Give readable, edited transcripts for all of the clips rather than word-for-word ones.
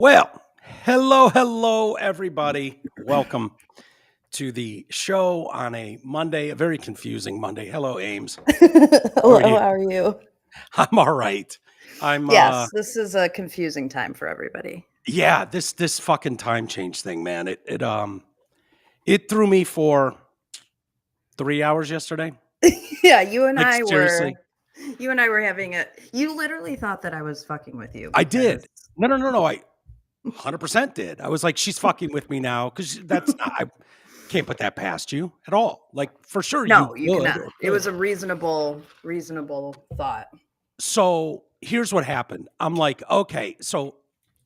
Well, hello, everybody. Welcome to the show on a Monday, a very confusing Monday. Hello, Ames. Hello, how are you? I'm all right. Yes, this is a confusing time for everybody. Yeah, this fucking time change thing, man. It threw me for 3 hours yesterday. Yeah, you and Like, I seriously? were having a. You literally thought that I was fucking with you. I did. No. I 100% did. I was like, she's fucking with me now because I can't put that past you at all. Like, for sure, No, you cannot. could. It was a reasonable thought. So here's what happened. I'm like, okay, so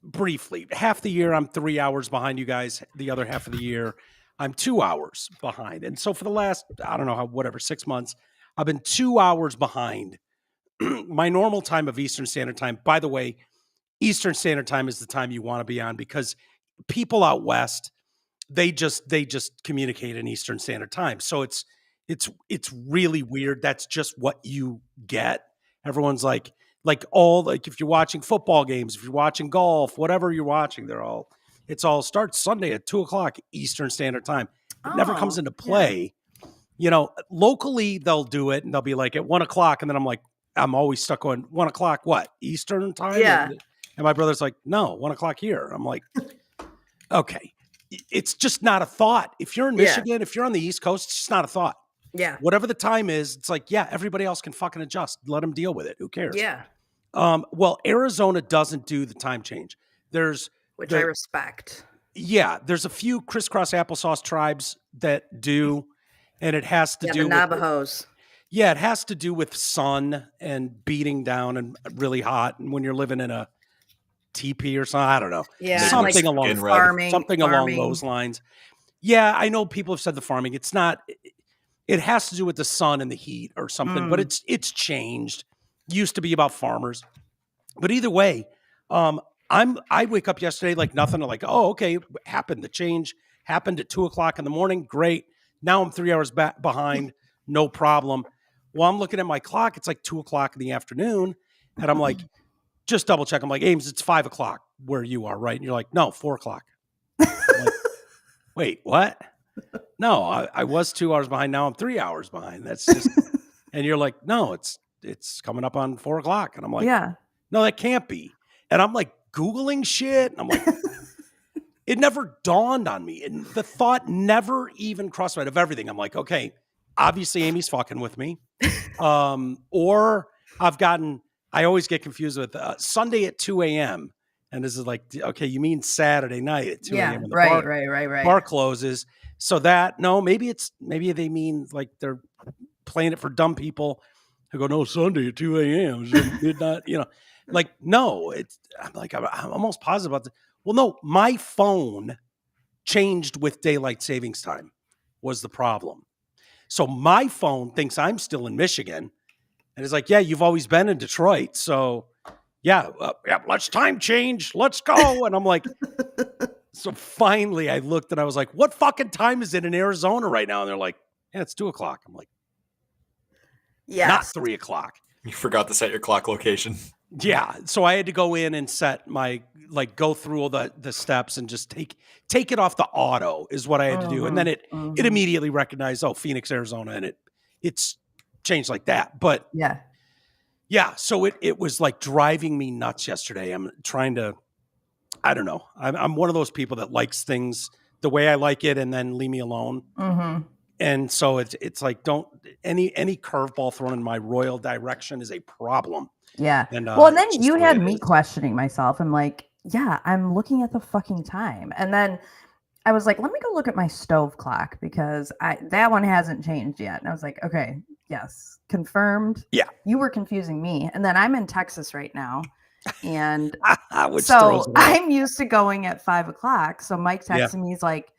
briefly, half the year I'm 3 hours behind you guys. The other half of the year I'm 2 hours behind. And so for the last, I don't know how, whatever, 6 months, I've been 2 hours behind my normal time of Eastern Standard Time. By the way, Eastern Standard Time is the time you want to be on because people out west, they just communicate in Eastern Standard Time. So it's really weird. That's just what you get. Everyone's like if you're watching football games, if you're watching golf, whatever you're watching, it all starts Sunday at 2:00 Eastern Standard Time. It never comes into play. Yeah. You know, locally they'll do it and they'll be like at 1:00, and then I'm like, I'm always stuck on 1:00, what, Eastern time? Yeah. And my brother's like, no, 1:00 here. I'm like, okay. It's just not a thought. If you're in Michigan, if you're on the East Coast, it's just not a thought. Yeah. Whatever the time is, it's like, yeah, everybody else can fucking adjust. Let them deal with it. Who cares? Yeah. Well, Arizona doesn't do the time change. Which I respect. Yeah, there's a few crisscross applesauce tribes that do, and it has to do the Navajos. Yeah, it has to do with sun and beating down and really hot, and when you're living in a teepee or something, I don't know. Yeah, something like along farming, along those lines. Yeah, I know people have said the farming. It's not. It has to do with the sun and the heat or something, but it's changed. Used to be about farmers, but either way, I wake up yesterday like nothing. Like, oh, okay, happened. The change happened at 2:00 in the morning. Great. Now I'm 3 hours behind. No problem. Well, I'm looking at my clock. It's like 2:00 in the afternoon, and I'm like, just double check. I'm like, Ames, it's 5:00 where you are, right? And you're like, no, 4:00. Like, wait, what? No, I was 2 hours behind. Now I'm 3 hours behind. That's just, and you're like, no, it's coming up on 4:00. And I'm like, yeah, no, that can't be. And I'm like Googling shit. And I'm like, it never dawned on me. And the thought never even crossed my mind of everything. I'm like, okay, obviously Amy's fucking with me. Or I always get confused with Sunday at 2 a.m. And this is like, okay, you mean Saturday night at 2 a.m. when the right. bar closes. So maybe they mean like they're playing it for dumb people who go, no, Sunday at 2 a.m. Midnight, like, no, I'm almost positive about that. Well, no, my phone changed with daylight savings time was the problem. So my phone thinks I'm still in Michigan and it's like, yeah, you've always been in Detroit. So yeah, let's time change. Let's go. And I'm like, so finally I looked and I was like, what fucking time is it in Arizona right now? And they're like, yeah, it's 2:00. I'm like, yes. Not 3:00. You forgot to set your clock location. Yeah. So I had to go in and set go through all the steps and just take it off the auto is what I had to do. And then it immediately recognized, Phoenix, Arizona. And it's changed like that. But yeah. So it was like driving me nuts yesterday. I'm trying to, I don't know. I'm one of those people that likes things the way I like it and then leave me alone. Mm-hmm. And so it's like, don't any curveball thrown in my royal direction is a problem. Yeah. And, and then you had me questioning myself. I'm like, yeah, I'm looking at the fucking time. And then I was like, let me go look at my stove clock because that one hasn't changed yet. And I was like, okay, yes, confirmed. Yeah. You were confusing me. And then I'm in Texas right now. And Which so I'm used to going at 5:00. So Mike texted me, he's like,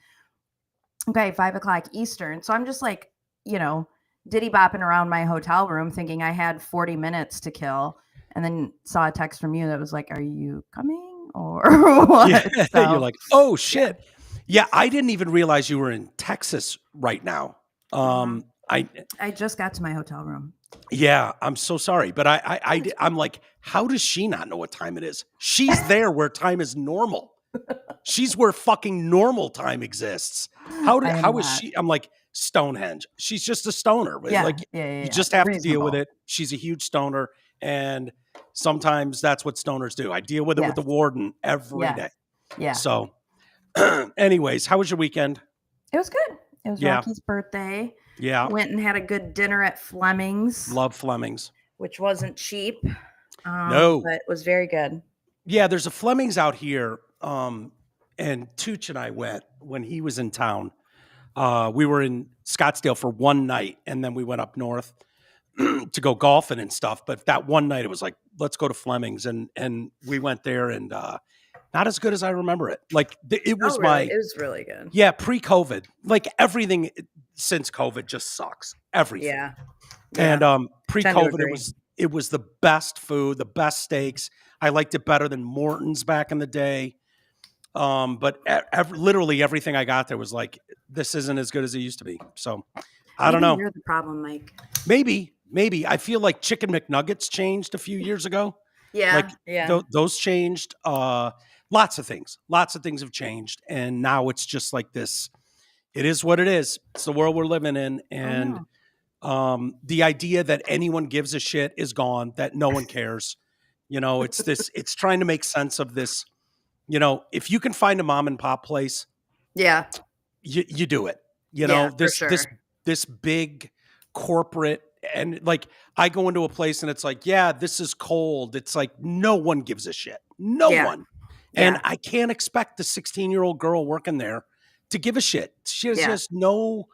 okay, 5:00 Eastern. So I'm just like, diddy bopping around my hotel room thinking I had 40 minutes to kill. And then saw a text from you that was like, are you coming or what? Yeah. So, you're like, oh shit. Yeah. I didn't even realize you were in Texas right now. I just got to my hotel room. Yeah, I'm so sorry, but I'm like, how does she not know what time it is? She's there where time is normal. She's where fucking normal time exists. I am How is not. she? I'm like, Stonehenge. She's just a stoner. Yeah, Like, yeah. you just have to deal with Reasonable. it. She's a huge stoner, and sometimes that's what stoners do. I deal with it with the Yes. warden every day. Yeah. So, anyways, how was your weekend? It was good. It was Yeah. Rocky's birthday. Yeah, Went and had a good dinner at Fleming's, love Fleming's. which wasn't cheap. No. But was very good. Yeah, there's a Fleming's out here, and Tooch and I went when he was in town. We were in Scottsdale for one night, and then we went up north to go golfing and stuff. But that one night, it was like, let's go to Fleming's, and we went there, and not as good as I remember it. Like it was It was really good. Yeah, pre-COVID. Like everything since COVID just sucks. Everything. Yeah. And pre-COVID, agree. it was the best food, the best steaks. I liked it better than Morton's back in the day. But literally everything I got there was like, this isn't as good as it used to be. So I don't know. You're the problem, Mike. Maybe. I feel like Chicken McNuggets changed a few years ago. Yeah. Like those changed. Lots of things have changed. And now it's just like this. It is what it is. It's the world we're living in. And the idea that anyone gives a shit is gone, that no one cares. It's trying to make sense of this. If you can find a mom and pop place, you do it. This big corporate, and like I go into a place and it's like, yeah, this is cold. It's like no one gives a shit. No one. And I can't expect the 16-year-old girl working there to give a shit. She has just no.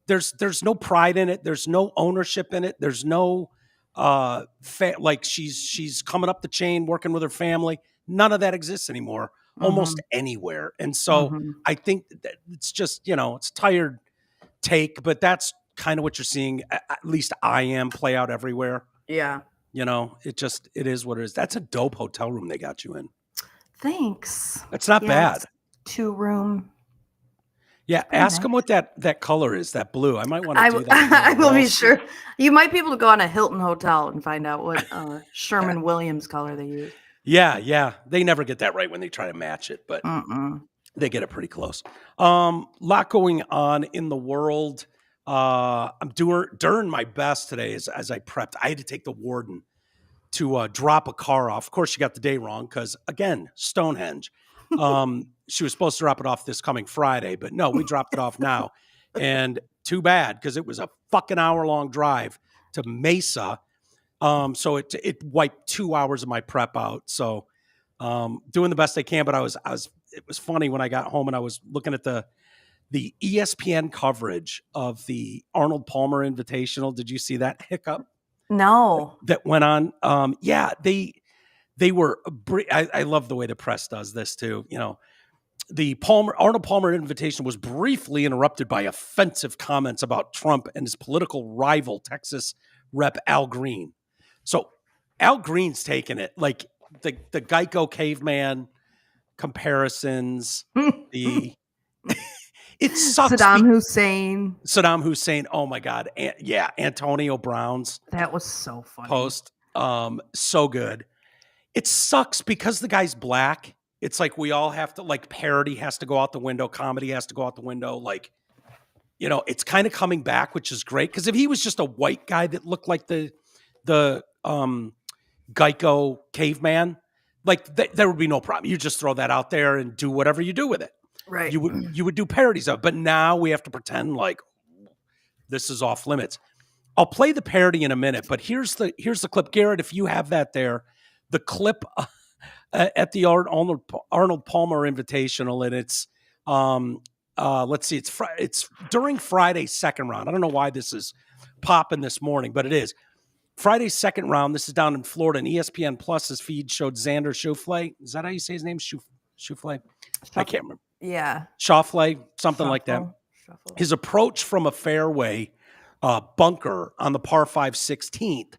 There's no pride in it. There's no ownership in it. There's no like she's coming up the chain working with her family. None of that exists anymore almost anywhere. And so I think that it's just, it's a tired take, but that's kind of what you're seeing. At least I am play out everywhere. Yeah. It is what it is. That's a dope hotel room they got you in. Thanks. That's not bad. 2-room. Yeah, ask them what that color is, that blue. I might want to do that. I will be sure. You might be able to go on a Hilton hotel and find out what Sherman Williams color they use. Yeah. They never get that right when they try to match it, but they get it pretty close. Lot going on in the world. I'm doing my best today as I prepped. I had to take the warden to drop a car off. Of course, she got the day wrong because, again, Stonehenge. She was supposed to drop it off this coming Friday, but no, we dropped it off now. And too bad, because it was a fucking hour-long drive to Mesa. So it wiped 2 hours of my prep out. So doing the best I can, but it was funny when I got home and I was looking at the ESPN coverage of the Arnold Palmer Invitational. Did you see that hiccup? No. That went on. They were, I love the way the press does this too. The Arnold Palmer Invitational was briefly interrupted by offensive comments about Trump and his political rival, Texas Rep. Al Green. So Al Green's taking it like the Geico caveman comparisons. It sucks. Saddam Hussein. Oh my God. Antonio Brown's. That was so funny. Post. So good. It sucks because the guy's black. It's like we all have to, like, parody has to go out the window. Comedy has to go out the window. Like, it's kind of coming back, which is great. Because if he was just a white guy that looked like the Geico caveman, like there would be no problem. You just throw that out there and do whatever you do with it. Right. You would do parodies of it. But now we have to pretend like this is off limits. I'll play the parody in a minute, but here's the clip. Garrett, if you have that there, the clip at the Arnold Palmer Invitational, and it's let's see, it's during Friday's second round. I don't know why this is popping this morning, but it is Friday's second round. This is down in Florida, and ESPN Plus's feed showed Xander Schauffele. Is that how you say his name? Schauffele? I can't remember. Yeah, Schauffele, something like that. His approach from a fairway bunker on the par 5 16th.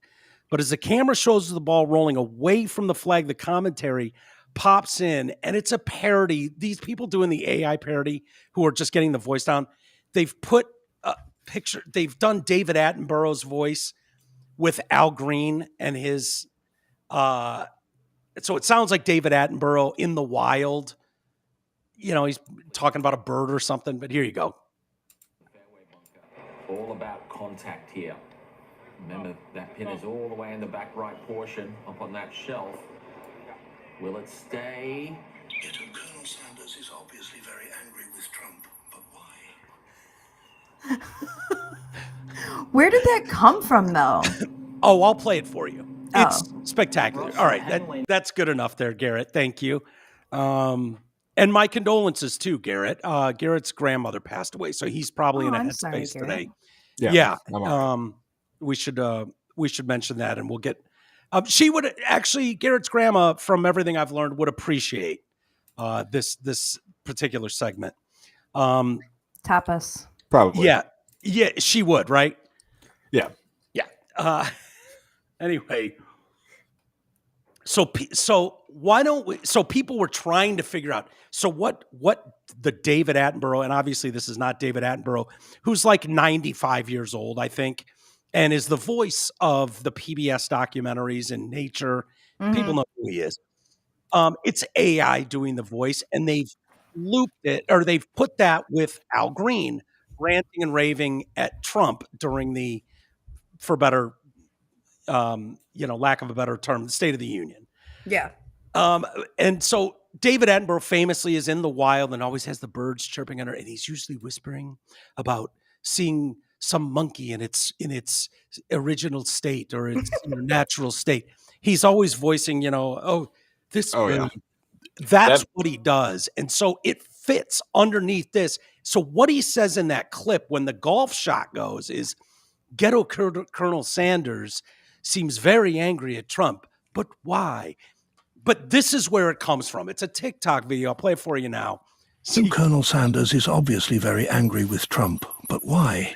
But as the camera shows the ball rolling away from the flag, the commentary pops in, and it's a parody. These people doing the AI parody who are just getting the voice down, they've put a picture. They've done David Attenborough's voice, with Al Green and his. So it sounds like David Attenborough in the wild. He's talking about a bird or something. But here you go. All about contact here. Remember, that pin is all the way in the back right portion, up on that shelf. Will it stay? Yet Colonel Sanders is obviously very angry with Trump, but why? Where did that come from, though? Oh, I'll play it for you. It's spectacular. All right, that's good enough there, Garrett. Thank you. And my condolences too, Garrett. Garrett's grandmother passed away, so he's probably in a headspace today. Yeah. We should mention that, and we'll get. She would actually, Garrett's grandma, from everything I've learned, would appreciate this particular segment. Tapas. Probably. Yeah, she would, right? Yeah. Anyway, so why don't we? So people were trying to figure out. So what the David Attenborough, and obviously this is not David Attenborough, who's like 95 years old, I think, and is the voice of the PBS documentaries and Nature. Mm-hmm. People know who he is. It's AI doing the voice, and they've looped it, or they've put that with Al Green ranting and raving at Trump during the, for better, lack of a better term, the State of the Union. Yeah. And so David Attenborough famously is in the wild and always has the birds chirping under, and he's usually whispering about seeing some monkey in its original state or its natural state. He's always voicing, that's what he does. And so it fits underneath this. So what he says in that clip when the golf shot goes is, Ghetto Colonel Sanders seems very angry at Trump, but why? But this is where it comes from. It's a TikTok video. I'll play it for you now. See, Colonel Sanders is obviously very angry with Trump, but why?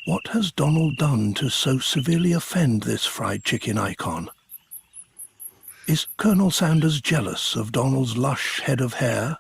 What has Donald done to so severely offend this fried chicken icon? Is Colonel Sanders jealous of Donald's lush head of hair?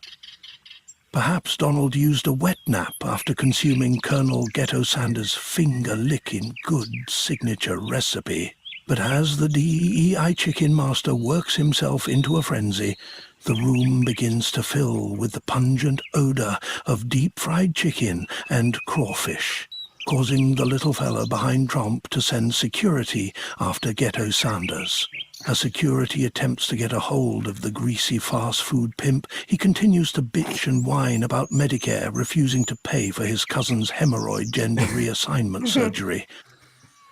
Perhaps Donald used a wet nap after consuming Colonel Ghetto Sanders' finger-licking good signature recipe. But as the DEI chicken master works himself into a frenzy, the room begins to fill with the pungent odor of deep-fried chicken and crawfish, causing the little fella behind Trump to send security after Ghetto Sanders. As security attempts to get a hold of the greasy fast food pimp, he continues to bitch and whine about Medicare refusing to pay for his cousin's hemorrhoid gender reassignment surgery.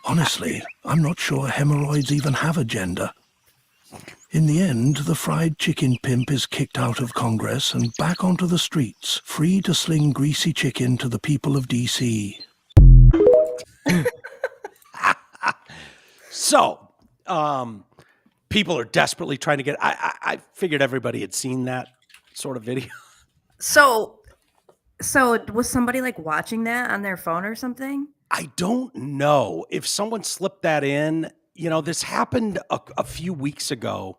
Honestly, I'm not sure hemorrhoids even have a gender. In the end, the fried chicken pimp is kicked out of Congress and back onto the streets, free to sling greasy chicken to the people of D.C. So, people are desperately trying to get. I figured everybody had seen that sort of video. So was somebody like watching that on their phone or something? I don't know if someone slipped that in. This happened a few weeks ago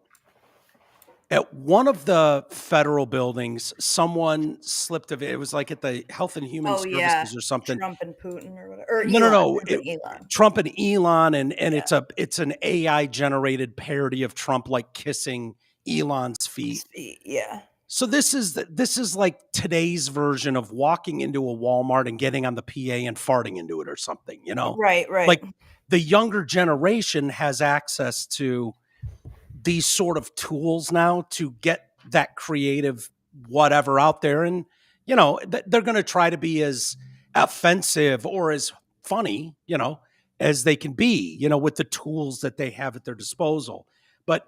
at one of the federal buildings. Someone slipped of it. It was like at the Health and Human Services or something. Trump and Putin or whatever. Or No. Elon. Trump and Elon, and it's an AI generated parody of Trump like kissing Elon's feet. Yeah. So this is like today's version of walking into a Walmart and getting on the PA and farting into it or something, Right. Like the younger generation has access to these sort of tools now to get that creative whatever out there. And, they're going to try to be as offensive or as funny, as they can be, with the tools that they have at their disposal. But,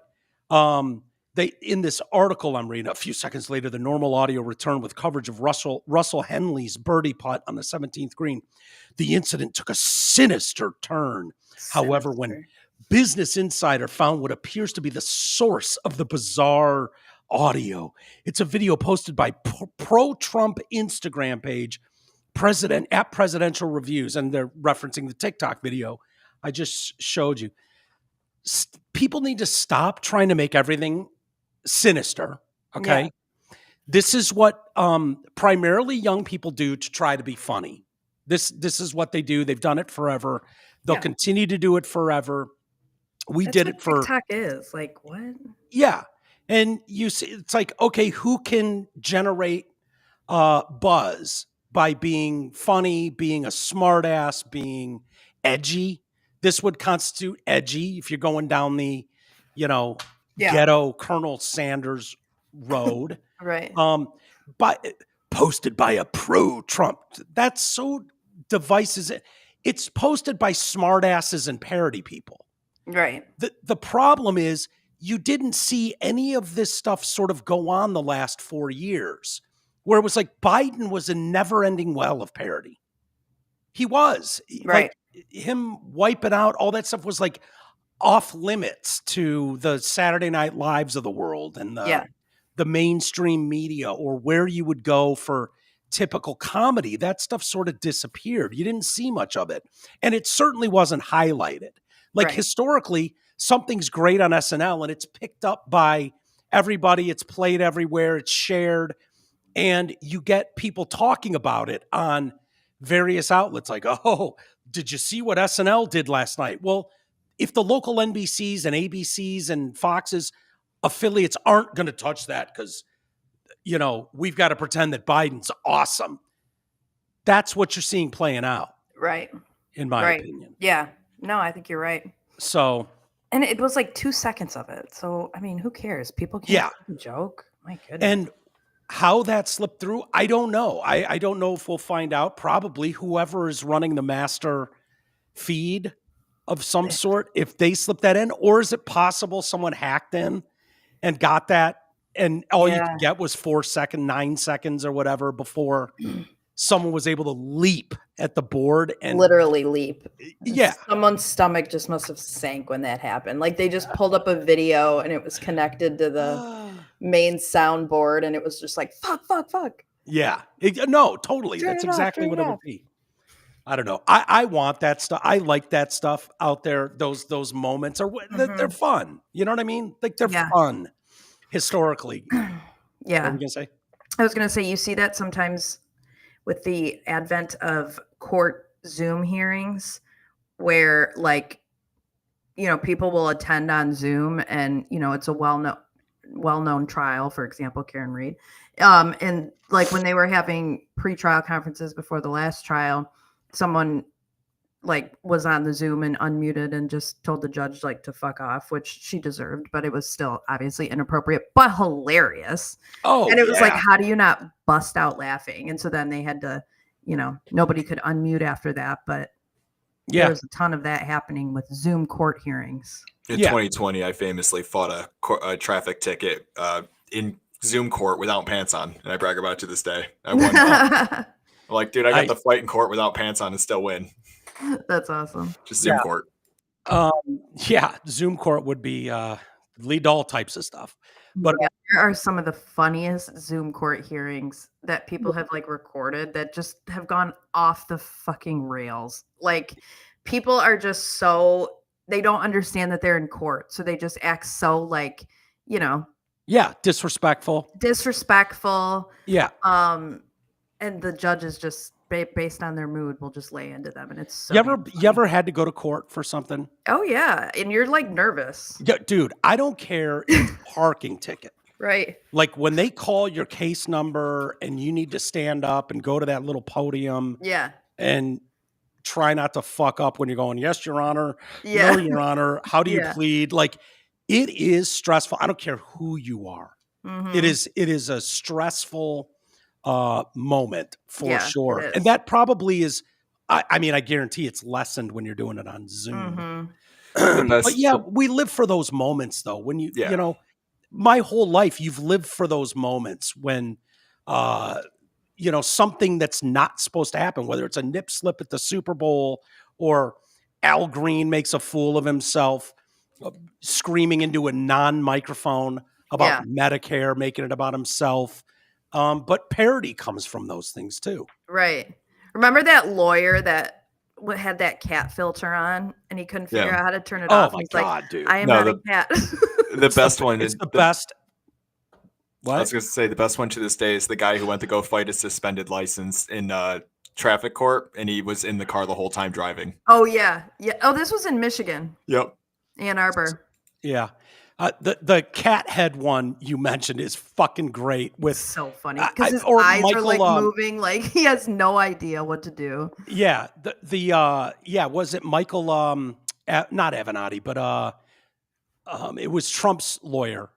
in this article I'm reading, a few seconds later, the normal audio returned with coverage of Russell Henley's birdie putt on the 17th green. The incident took a sinister turn. However, when Business Insider found what appears to be the source of the bizarre audio, it's a video posted by pro-Trump Instagram page, Presidential Reviews, and they're referencing the TikTok video I just showed you. People need to stop trying to make everything sinister. Okay. Yeah. This is what primarily young people do to try to be funny. This is what they do. They've done it forever. They'll continue to do it forever. That's did what it for TikTok is. Like, what? Yeah. And you see, it's like, okay, who can generate buzz by being funny, being a smartass, being edgy? This would constitute edgy if you're going down the, ghetto Colonel Sanders road. Right. But posted by a pro-Trump. That's so devices. It's posted by smartasses and parody people. Right. The problem is you didn't see any of this stuff sort of go on the last 4 years, where it was like Biden was a never-ending well of parody. He was. Right. Like, him wiping out all that stuff was like off limits to the Saturday Night Lives of the world and the mainstream media, or where you would go for typical comedy. That stuff sort of disappeared. You didn't see much of it. And it certainly wasn't highlighted. Like historically, something's great on SNL and it's picked up by everybody. It's played everywhere. It's shared. And you get people talking about it on various outlets like, oh, did you see what SNL did last night? Well, if the local NBCs and ABCs and Fox's affiliates aren't going to touch that because, we've got to pretend that Biden's awesome. That's what you're seeing playing out. Right. In my opinion. Yeah. No, I think you're right. So. And it was like 2 seconds of it. So, I mean, who cares? People can't joke. My goodness. And how that slipped through, I don't know. I don't know if we'll find out. Probably whoever is running the master feed of some sort, if they slip that in, or is it possible someone hacked in and got that, and all you could get was 4 seconds, 9 seconds or whatever before someone was able to leap at the board and literally leap. Yeah. Someone's stomach just must have sank when that happened. Like they just pulled up a video and it was connected to the main soundboard and it was just like, fuck. Yeah. No, totally. That's exactly what it would be. I don't know. I want that stuff. I like that stuff out there. Those moments are they're fun. You know what I mean? Like they're fun historically. Yeah. What were you gonna say? I was gonna say you see that sometimes with the advent of court Zoom hearings, where people will attend on Zoom, and it's a well-known trial. For example, Karen Reed, and like when they were having pre-trial conferences before the last trial, someone was on the Zoom and unmuted and just told the judge to fuck off, which she deserved, but it was still obviously inappropriate, but hilarious. Oh, and it was like, how do you not bust out laughing? And so then they had to, nobody could unmute after that, but there was a ton of that happening with Zoom court hearings. In 2020, I famously fought a traffic ticket in Zoom court without pants on, and I brag about it to this day. I won. Like, dude, I got the fight in court without pants on and still win. That's awesome. Just Zoom court. Zoom court would be lead to all types of stuff. But there are some of the funniest Zoom court hearings that people have recorded that just have gone off the fucking rails. Like people are just they don't understand that they're in court. So they just act so disrespectful. Yeah. And the judges just based on their mood will just lay into them, and it's so you ever had to go to court for something? Oh yeah, and you're nervous. Yeah, dude, I don't care. It's a parking ticket, right? Like when they call your case number and you need to stand up and go to that little podium, and try not to fuck up when you're going, yes, Your Honor, no, Your Honor. How do you plead? Like it is stressful. I don't care who you are. Mm-hmm. It is a stressful moment for sure. And that probably is, I mean, I guarantee it's lessened when you're doing it on Zoom. Mm-hmm. But we live for those moments though. When my whole life, you've lived for those moments when, something that's not supposed to happen, whether it's a nip slip at the Super Bowl or Al Green makes a fool of himself, screaming into a non-microphone about Medicare, making it about himself. But parody comes from those things too. Right. Remember that lawyer that had that cat filter on and he couldn't figure out how to turn it off? Oh my God, dude. I am not a cat. The best one is the best. What? I was going to say the best one to this day is the guy who went to go fight a suspended license in traffic court, and he was in the car the whole time driving. Oh yeah. Oh, this was in Michigan, Yep. Ann Arbor. Yeah. The cat head one you mentioned is fucking great. With So funny because his or eyes are Michael, like moving, like he has no idea what to do. Yeah, was it Michael? Not Avenatti, but it was Trump's lawyer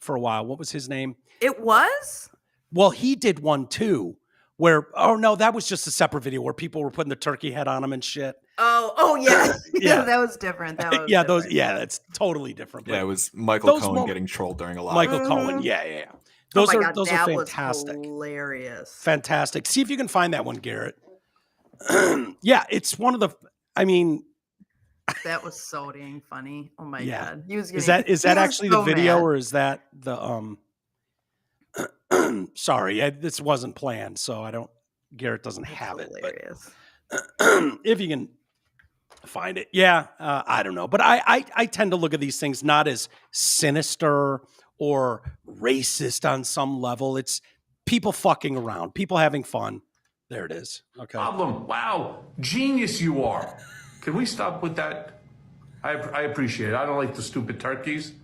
for a while. What was his name? It was? Well, he did one too. Where no, that was just a separate video where people were putting the turkey head on him and shit. Oh yeah. Yeah. That was different. That was yeah, different. that's totally different. Yeah, it was Michael Cohen getting trolled during a lot. Michael Cohen, yeah. Those Those are fantastic. Was hilarious. Fantastic. See if you can find that one, Garrett. Yeah, it's one of the. I mean, that was so dang funny. Oh my yeah. god, he was Is that actually so the video, mad. or is that the Sorry, this wasn't planned, so I don't. Garrett doesn't have hilarious. it. But if you can find it, yeah, I don't know, but I tend to look at these things not as sinister or racist on some level. It's people fucking around, people having fun. There it is. Okay. Problem. Wow, genius you are. Can we stop with that? I appreciate it. I don't like the stupid turkeys.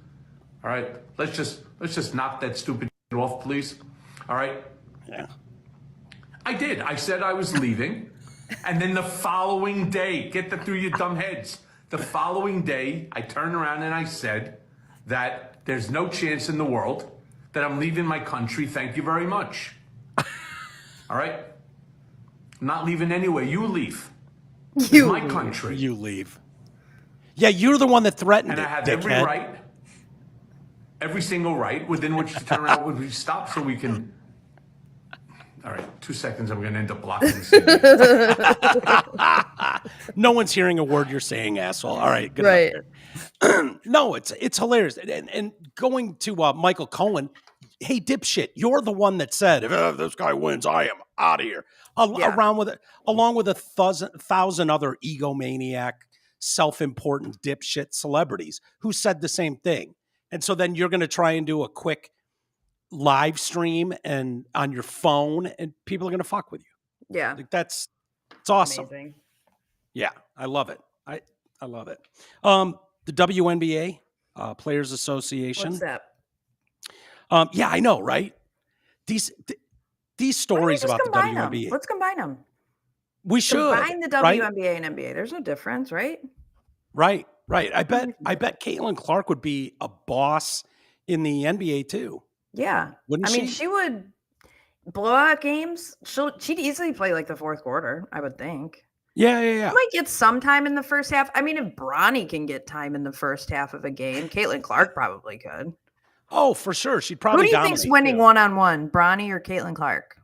All right, let's just knock that stupid off, please. All right. Yeah. I did. I said I was leaving, and then the following day, get that through your dumb heads. The following day, I turned around and I said that there's no chance in the world that I'm leaving my country. Thank you very much. All right. I'm not leaving anyway. You leave. You my country. You leave. Yeah, you're the one that threatened And it, I have dickhead. every single right within which to turn around when we stop so we can. All right, 2 seconds. I'm going to end up blocking this. No one's hearing a word you're saying, asshole. All right, good Right. enough. No, it's hilarious. And going to Michael Cohen, hey, dipshit, you're the one that said, if this guy wins, I am out of here. Along with 1,000 other egomaniac, self-important dipshit celebrities who said the same thing. And so then you're going to try and do a quick live stream and on your phone, and people are going to fuck with you. Yeah. Like it's awesome. Amazing. Yeah, I love it. I love it. The WNBA, Players Association. What's that? Yeah, I know, right? These stories about the WNBA. Them? Let's combine them. We should combine the WNBA and NBA. There's no difference, right? Right. I bet Caitlin Clark would be a boss in the NBA too. Yeah. Wouldn't I mean, she would blow out games. She'd easily play like the fourth quarter, I would think. Yeah. She might get some time in the first half. I mean, if Bronny can get time in the first half of a game, Caitlin Clark probably could. Oh, for sure. She'd probably. Who do you think's winning one-on-one, Bronny or Caitlin Clark?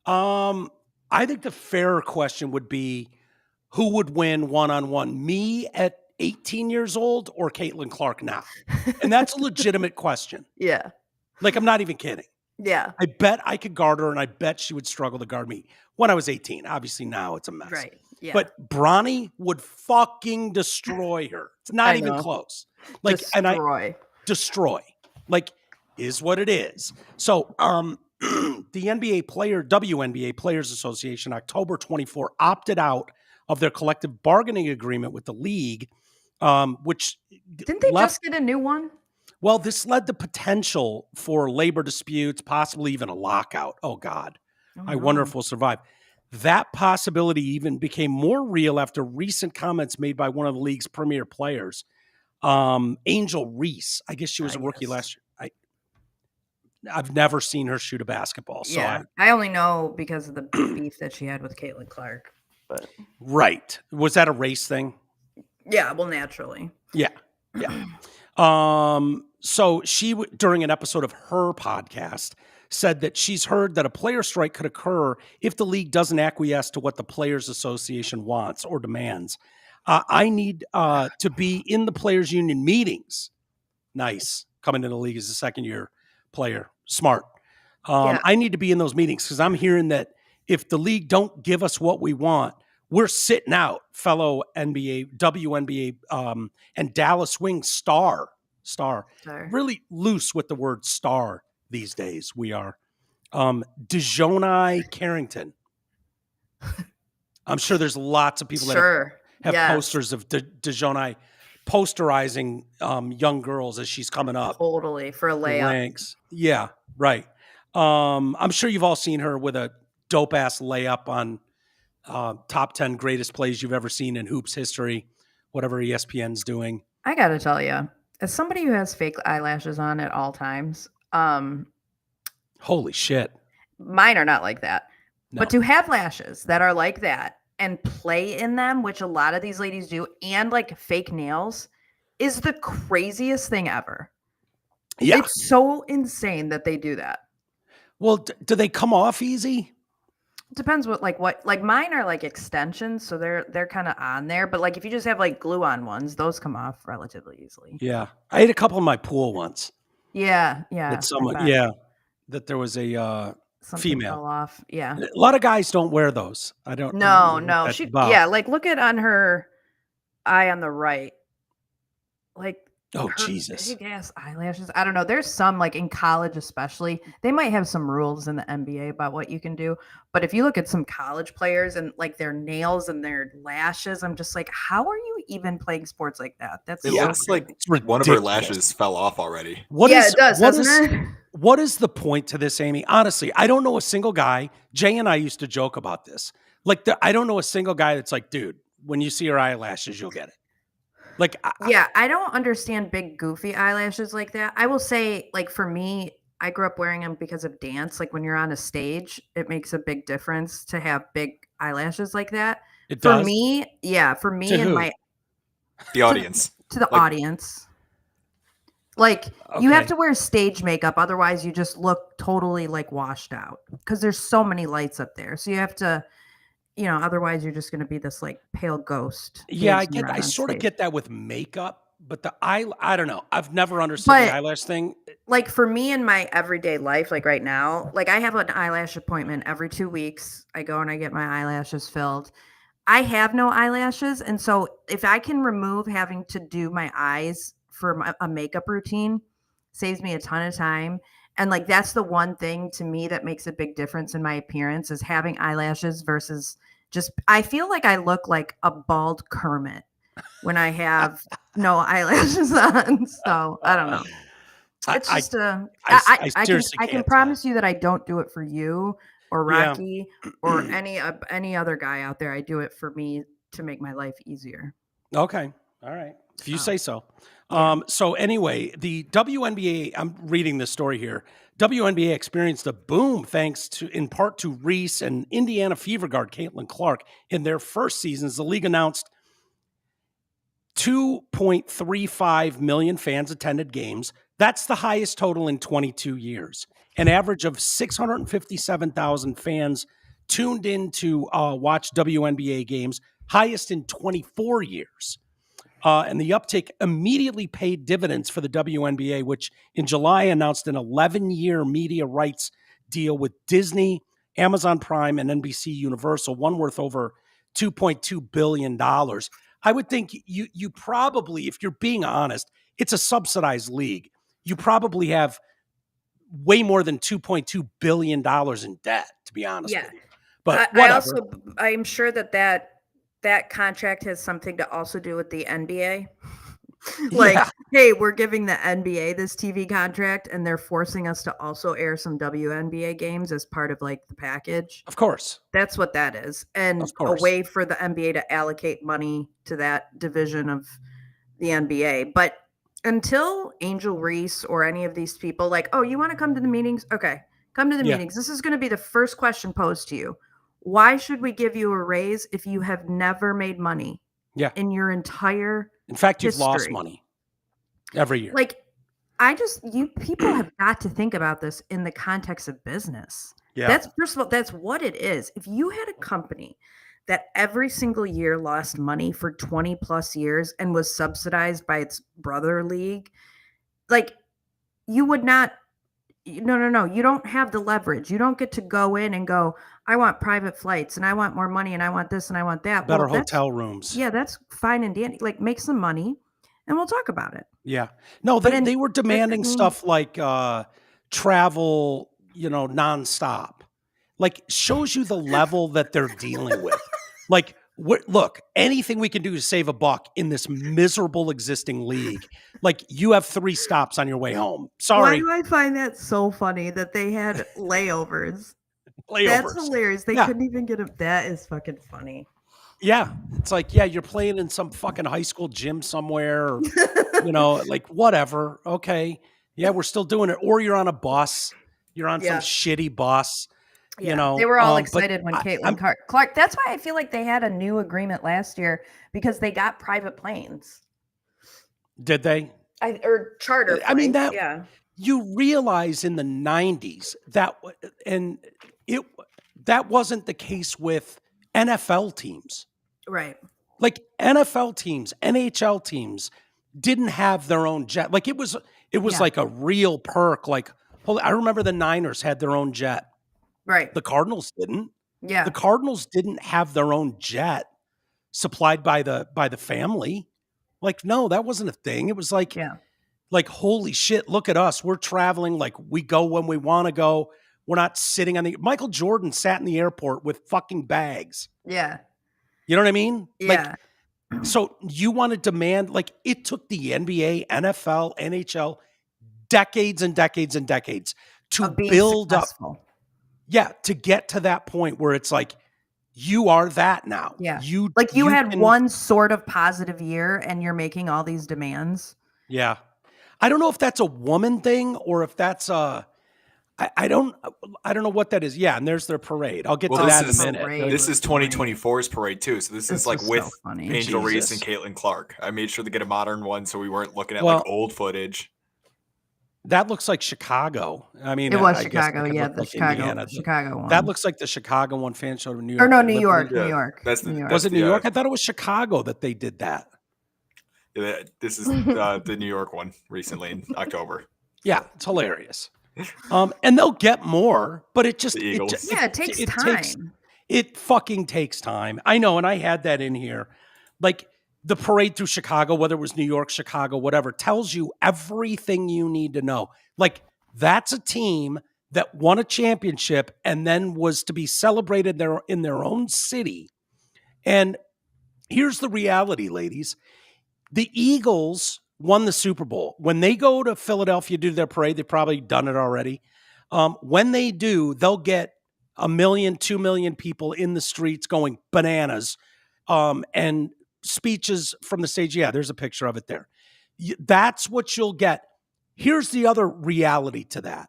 I think the fairer question would be who would win one-on-one, me at 18 years old or Caitlin Clark now? And that's a legitimate question. Yeah. Like, I'm not even kidding. Yeah. I bet I could guard her, and I bet she would struggle to guard me when I was 18. Obviously, now it's a mess. Right. Yeah. But Bronny would fucking destroy her. It's not even close. Like, destroy. Like, is what it is. So, the WNBA Players Association, October 24, opted out of their collective bargaining agreement with the league, which didn't they just get a new one? Well, this led to potential for labor disputes, possibly even a lockout. Oh, God. I wonder if we'll survive. That possibility even became more real after recent comments made by one of the league's premier players, Angel Reese. I guess she was a rookie last year. I've never seen her shoot a basketball. So yeah, I only know because of the beef that she had with Caitlin Clark. But right. Was that a race thing? Yeah, well, naturally. Yeah. So she, during an episode of her podcast, said that she's heard that a player strike could occur if the league doesn't acquiesce to what the Players Association wants or demands. I need to be in the Players Union meetings. Nice. Coming into the league as a second-year player. Smart. I need to be in those meetings because I'm hearing that if the league don't give us what we want, we're sitting out. Fellow NBA, WNBA, and Dallas Wings star. Really loose with the word star these days. We are. DeJounte Carrington. I'm sure there's lots of people that Sure. have Yes. posters of DeJohn posterizing young girls as she's coming up Totally. For a the layup. ranks. Yeah, right. I'm sure you've all seen her with a dope ass layup on top 10 greatest plays you've ever seen in hoops history, whatever ESPN's doing. I got to tell you, as somebody who has fake eyelashes on at all times, Holy shit. mine are not like that. No. But to have lashes that are like that and play in them, which a lot of these ladies do, and like fake nails, is the craziest thing ever. Yeah. It's so insane that they do that. Well, do they come off easy? Depends what mine are like extensions, so they're kind of on there. But like if you just have like glue on ones, those come off relatively easily. Yeah. I ate a couple in my pool once. Yeah. That someone, that there was a Something female. fell off. Yeah. A lot of guys don't wear those. I don't know No. what She that's about. yeah, like look at on her eye on the right. Like Oh, her Jesus. big ass eyelashes. I don't know. There's some like in college, especially. They might have some rules in the NBA about what you can do. But if you look at some college players and like their nails and their lashes, I'm just like, how are you even playing sports like that? That's It so looks like It's one of her ridiculous. lashes fell off already. it does, doesn't it? What is the point to this, Amy? Honestly, I don't know a single guy. Jay and I used to joke about this. Like, I don't know a single guy that's like, dude, when you see her eyelashes, you'll get it. Like, I don't understand big goofy eyelashes like that. I will say, like for me, I grew up wearing them because of dance. Like when you're on a stage, it makes a big difference to have big eyelashes like that. it For does. me, for me To and who? my The audience. to the Like- audience. Like you have Okay. to wear stage makeup, otherwise you just look totally like washed out because there's so many lights up there. So you have to, otherwise you're just going to be this like pale ghost. Yeah, dancing around I on sort of stage. get that with makeup, but I don't know. I've never understood the But- eyelash thing. Like for me in my everyday life, like right now, like I have an eyelash appointment every 2 weeks. I go and I get my eyelashes filled. I have no eyelashes. And so if I can remove having to do my eyes for a makeup routine, saves me a ton of time. And like, that's the one thing to me that makes a big difference in my appearance is having eyelashes versus I feel like I look like a bald Kermit when I have no eyelashes on. So I don't know. It's just I seriously can can't promise you that I don't do it for you or Yeah. Rocky or any other guy out there. I do it for me to make my life easier. Okay. All right. If you Oh. say so. Yeah. So anyway, the WNBA, I'm reading this story here. WNBA experienced a boom thanks to, in part to Reese and Indiana Fever guard Caitlin Clark. In their first seasons, the league announced 2.35 million fans attended games. That's the highest total in 22 years. An average of 657,000 fans tuned in to watch WNBA games, highest in 24 years. And the uptick immediately paid dividends for the WNBA, which in July announced an 11-year media rights deal with Disney, Amazon Prime, and NBC Universal, one worth over $2.2 billion. I would think you probably, if you're being honest, it's a subsidized league. You probably have way more than $2.2 billion in debt, to be honest with you. But whatever. I'm sure that contract has something to also do with the NBA. Like, Yeah. hey, we're giving the NBA this TV contract and they're forcing us to also air some WNBA games as part of like the package. Of course. That's what that is. And Of a course. way for the NBA to allocate money to that division of the NBA. But until Angel Reese or any of these people like, oh, you want to come to the meetings? Okay, come to the Yeah. meetings. This is going to be the first question posed to you. Why should we give you a raise if you have never made money Yeah. in your entire In fact, you've lost history? money every year. Like, you people have got to think about this in the context of business. Yeah. That's first of all, that's what it is. If you had a company that every single year lost money for 20 plus years and was subsidized by its brother league, like you would not, no, you don't have the leverage. You don't get to go in and go, I want private flights and I want more money and I want this and I want that. Better Well, that's- hotel rooms. Yeah, that's fine and dandy. Like make some money and we'll talk about it. Yeah. No, But they were demanding I mean- stuff like travel, nonstop. like shows you the level that they're dealing with. Like, look, anything we can do to save a buck in this miserable existing league. Like, you have 3 stops on your way home. Sorry. Why do I find that so funny that they had layovers? That's hilarious. They couldn't even get them. That is fucking funny. Yeah. It's like, yeah, you're playing in some fucking high school gym somewhere, or, you know, like whatever. Okay. Yeah, we're still doing it. Or you're on a bus. You're on some shitty bus. Yeah, you know, they were all excited when Caitlin Clark. That's why I feel like they had a new agreement last year because they got private planes. Did they? Or charter planes. I mean, that you realize in the 90s that that wasn't the case with NFL teams. Right. Like NFL teams, NHL teams didn't have their own jet. Like it was like a real perk. Like, I remember the Niners had their own jet. Right. The Cardinals didn't. Yeah. The Cardinals didn't have their own jet supplied by the family. Like, no, that wasn't a thing. It was like, holy shit, look at us. We're traveling. Like, we go when we want to go. We're not sitting on Michael Jordan sat in the airport with fucking bags. Yeah. You know what I mean? Yeah. Like, so you want to demand, like, it took the NBA, NFL, NHL decades and decades and decades to build successful. Up. Yeah, to get to that point where it's like, you are that now. Yeah. You had one sort of positive year and you're making all these demands. Yeah. I don't know if that's a woman thing or if that's I don't know what that is. Yeah, and there's their parade. I'll get to that in a minute. This is 2024's parade too. So this is like with so Angel Reese and Caitlin Clark. I made sure to get a modern one so we weren't looking at like old footage. That looks like Chicago. I mean, it was Chicago. Yeah, the Chicago one. That looks like the Chicago one fan show in New York. Or no, New York. Was it New York? I thought it was Chicago that they did that. Yeah, this is the New York one recently in October. Yeah, it's hilarious. And they'll get more, but it just it takes time. It fucking takes time. I know, and I had that in here. Like, the parade through Chicago, whether it was New York, Chicago, whatever, tells you everything you need to know. Like, that's a team that won a championship and then was to be celebrated in their own city. And here's the reality, ladies. The Eagles won the Super Bowl. When they go to Philadelphia to do their parade, they've probably done it already. When they do, they'll get 1 million, 2 million people in the streets going bananas. And speeches from the stage. Yeah, there's a picture of it there. That's what you'll get. Here's the other reality to that.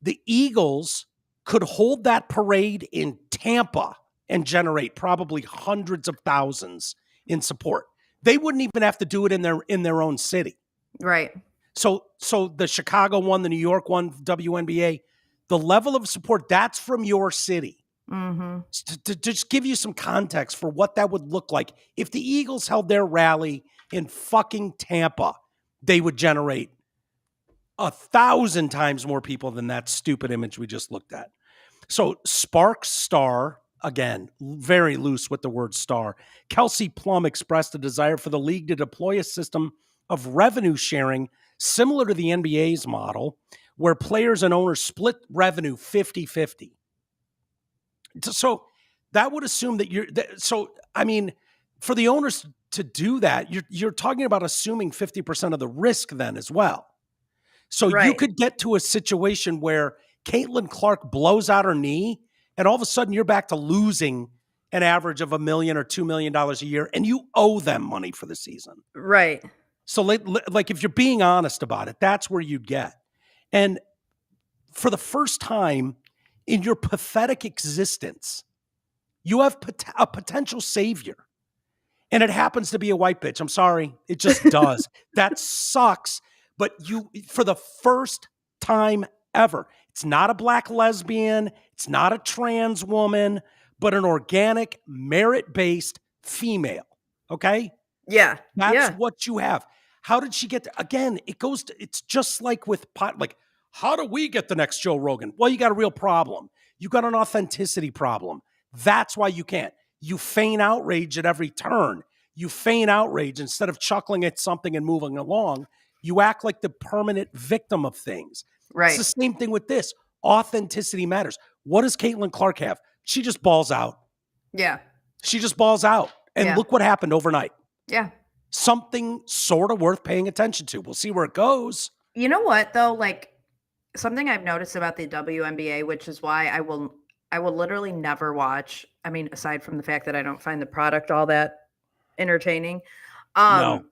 The Eagles could hold that parade in Tampa and generate probably hundreds of thousands in support. They wouldn't even have to do it in their own city. Right. So the Chicago one, the New York one, WNBA, the level of support, that's from your city. Mm-hmm. To just give you some context for what that would look like. If the Eagles held their rally in fucking Tampa, they would generate 1,000 times more people than that stupid image we just looked at. So Sparks star, again, very loose with the word star, Kelsey Plum expressed a desire for the league to deploy a system of revenue sharing similar to the NBA's model, where players and owners split revenue 50-50. So that would assume that for the owners to do that, you're talking about assuming 50% of the risk then as well. So you could get to a situation where Caitlin Clark blows out her knee and all of a sudden you're back to losing an average of $1 million or $2 million a year and you owe them money for the season. Right. So like if you're being honest about it, that's where you'd get. And for the first time in your pathetic existence, you have a potential savior. And it happens to be a white bitch. I'm sorry. It just does. That sucks. But for the first time ever, it's not a black lesbian. It's not a trans woman, but an organic, merit-based female. Okay? Yeah. That's what you have. How did she get there? Again, it's just like with pot, like, how do we get the next Joe Rogan? Well, you got a real problem. You got an authenticity problem. That's why you can't. You feign outrage at every turn. You feign outrage instead of chuckling at something and moving along. You act like the permanent victim of things. Right. It's the same thing with this. Authenticity matters. What does Caitlin Clark have? She just balls out. Yeah. She just balls out. And Yeah. look what happened overnight. Yeah. Something sort of worth paying attention to. We'll see where it goes. You know what, though? Like, something I've noticed about the WNBA, which is why I will literally never watch. I mean, aside from the fact that I don't find the product all that entertaining. No.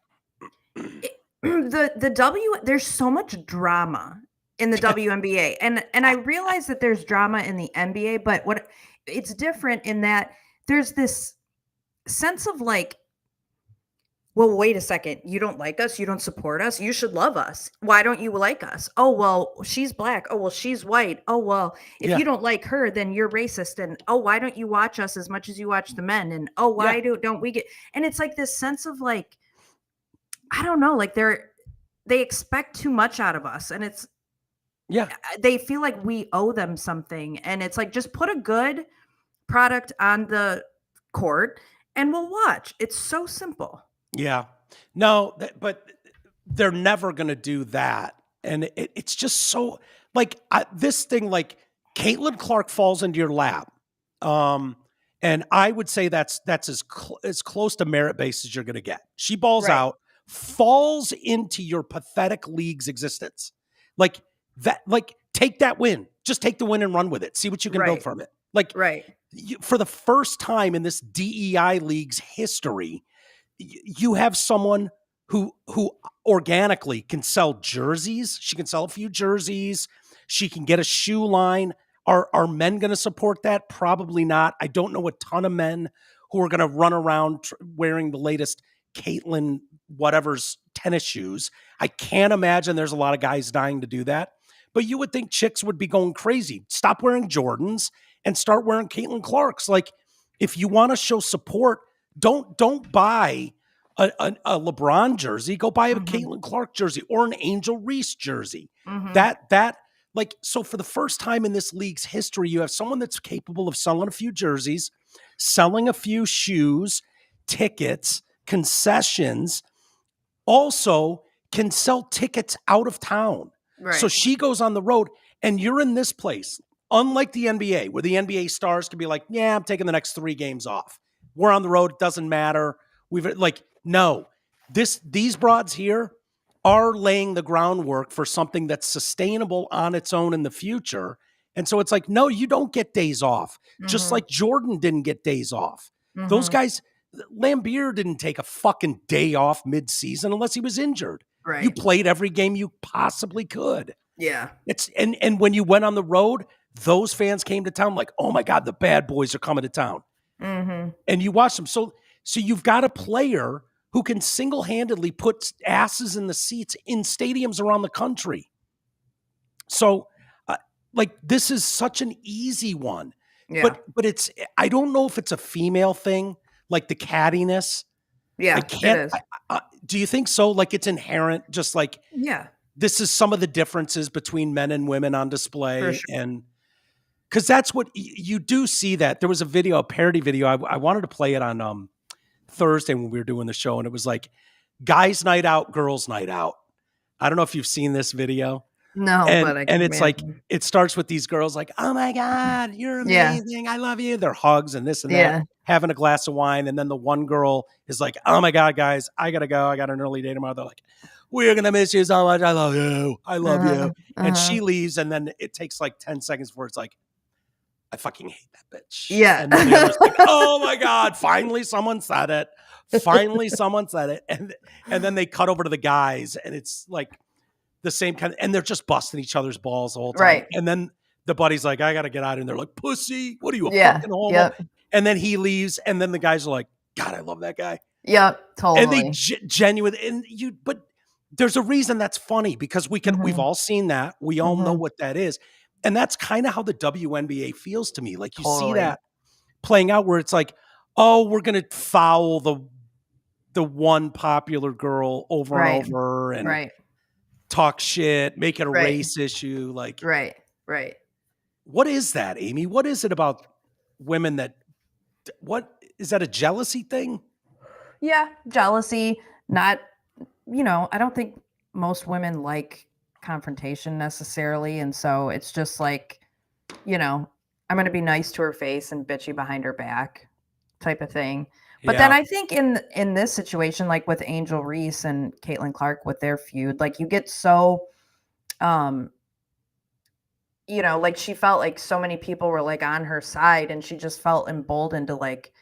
There's so much drama in the WNBA, and I realize that there's drama in the NBA, but it's different in that there's this sense of like, well, wait a second, you don't like us, you don't support us, you should love us. Why don't you like us? Oh, well, she's black. Oh, well, she's white. Oh, well, if you don't like her, then you're racist. And oh, why don't you watch us as much as you watch the men? And oh, why don't we get? And it's like this sense of like, I don't know, like they expect too much out of us, and it's they feel like we owe them something, and it's like, just put a good product on the court and we'll watch. It's so simple. Yeah. No, but they're never going to do that. And it's just so like this thing, like Caitlin Clark falls into your lap. And I would say that's as close to merit-based as you're going to get. She balls out, falls into your pathetic league's existence. Like that, like take that win, just take the win and run with it. See what you can build from it. Like for the first time in this DEI league's history, you have someone who organically can sell jerseys. She can sell a few jerseys. She can get a shoe line. Are men going to support that? Probably not. I don't know a ton of men who are going to run around wearing the latest Caitlin whatever's tennis shoes. I can't imagine there's a lot of guys dying to do that. But you would think chicks would be going crazy. Stop wearing Jordans and start wearing Caitlin Clarks. Like, if you want to show support, don't buy a LeBron jersey. Go buy a Caitlin Clark jersey or an Angel Reese jersey. That like, so for the first time in this league's history, you have someone that's capable of selling a few jerseys, selling a few shoes, tickets, concessions, also can sell tickets out of town. So she goes on the road, and you're in this place, unlike the NBA, where the NBA stars can be like, yeah, I'm taking the next 3 games off. We're on the road. It doesn't matter. These broads here are laying the groundwork for something that's sustainable on its own in the future. And so it's like, no, you don't get days off. Just like Jordan didn't get days off. Those guys, Lambeer didn't take a fucking day off mid-season unless he was injured. You played every game you possibly could. Yeah. And when you went on the road, those fans came to town like, oh my God, the bad boys are coming to town. And you watch them. So you've got a player who can single-handedly put asses in the seats in stadiums around the country. So, this is such an easy one. Yeah. But it's, I don't know if it's a female thing, like the cattiness. Yeah, it is. Do you think so? Like, it's inherent, just like, this is some of the differences between men and women on display. For sure. And because that's what you do see that. There was a parody video. I wanted to play it on Thursday when we were doing the show, and it was like guys' night out, girls' night out. I don't know if you've seen this video. No, but I can it's like, it starts with these girls like, oh my God, you're amazing. I love you. Their hugs and this and that, having a glass of wine. And then the one girl is like, oh my God, guys, I got to go. I got an early day tomorrow. They're like, we're going to miss you so much. I love you. I love you. And she leaves. And then it takes like 10 seconds before it's like, I fucking hate that bitch. Yeah. And then they're like, oh my God, finally someone said it. Finally someone said it. And then they cut over to the guys, and it's like the same kind of, and they're just busting each other's balls the whole time. Right. And then the buddy's like, I got to get out. And they're like, pussy, what are you, a fucking homo? Yep. And then he leaves. And then the guys are like, God, I love that guy. Yep, totally. And they genuinely, but there's a reason that's funny, because we've all seen that. We all know what that is. And that's kind of how the WNBA feels to me. Like, you see that playing out where it's like, oh, we're going to foul the one popular girl over and over and talk shit, make it a race issue. Like, right. What is that, Amy? What is it about women what is that, a jealousy thing? Yeah, jealousy. Not, I don't think most women like confrontation necessarily, and so it's just like, I'm going to be nice to her face and bitchy behind her back type of thing. But then I think in this situation, like with Angel Reese and Caitlin Clark with their feud, like you get so, like she felt like so many people were like on her side and she just felt emboldened to like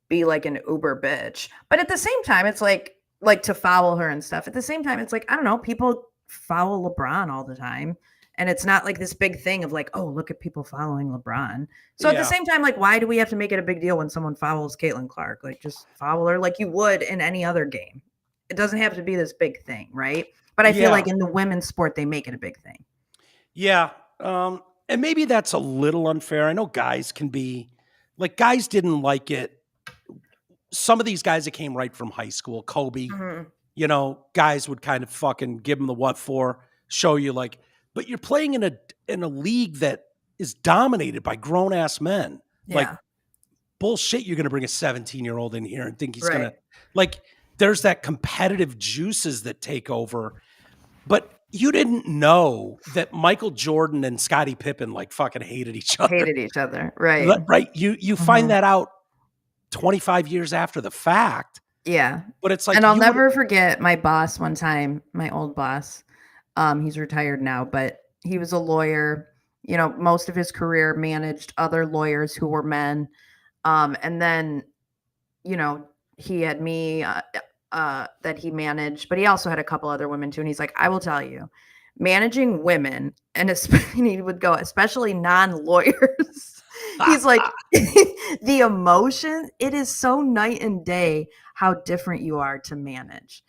be like an uber bitch. But at the same time, it's like to foul her and stuff. At the same time, it's like, I don't know, people foul LeBron all the time. And it's not like this big thing of like, oh, look at people following LeBron. So at the same time, like, why do we have to make it a big deal when someone fouls Caitlin Clark? Like, just foul her like you would in any other game. It doesn't have to be this big thing, right? But I feel like in the women's sport, they make it a big thing. Yeah. And maybe that's a little unfair. I know guys can be, like, guys didn't like it. Some of these guys that came right from high school, Kobe, guys would kind of fucking give them the what for, show you like, but you're playing in a league that is dominated by grown ass men. Yeah. Like, bullshit, you're going to bring a 17-year-old in here and think he's going to, like, there's that competitive juices that take over. But you didn't know that Michael Jordan and Scottie Pippen like fucking hated each other. Right. Right. You find that out 25 years after the fact. Yeah. But it's like, and I'll never forget my boss one time, my old boss. He's retired now, but he was a lawyer. Most of his career managed other lawyers who were men. And then, he had me that he managed, but he also had a couple other women too. And he's like, I will tell you, managing women, and he would go, especially non-lawyers. He's like, the emotion, it is so night and day how different you are to manage.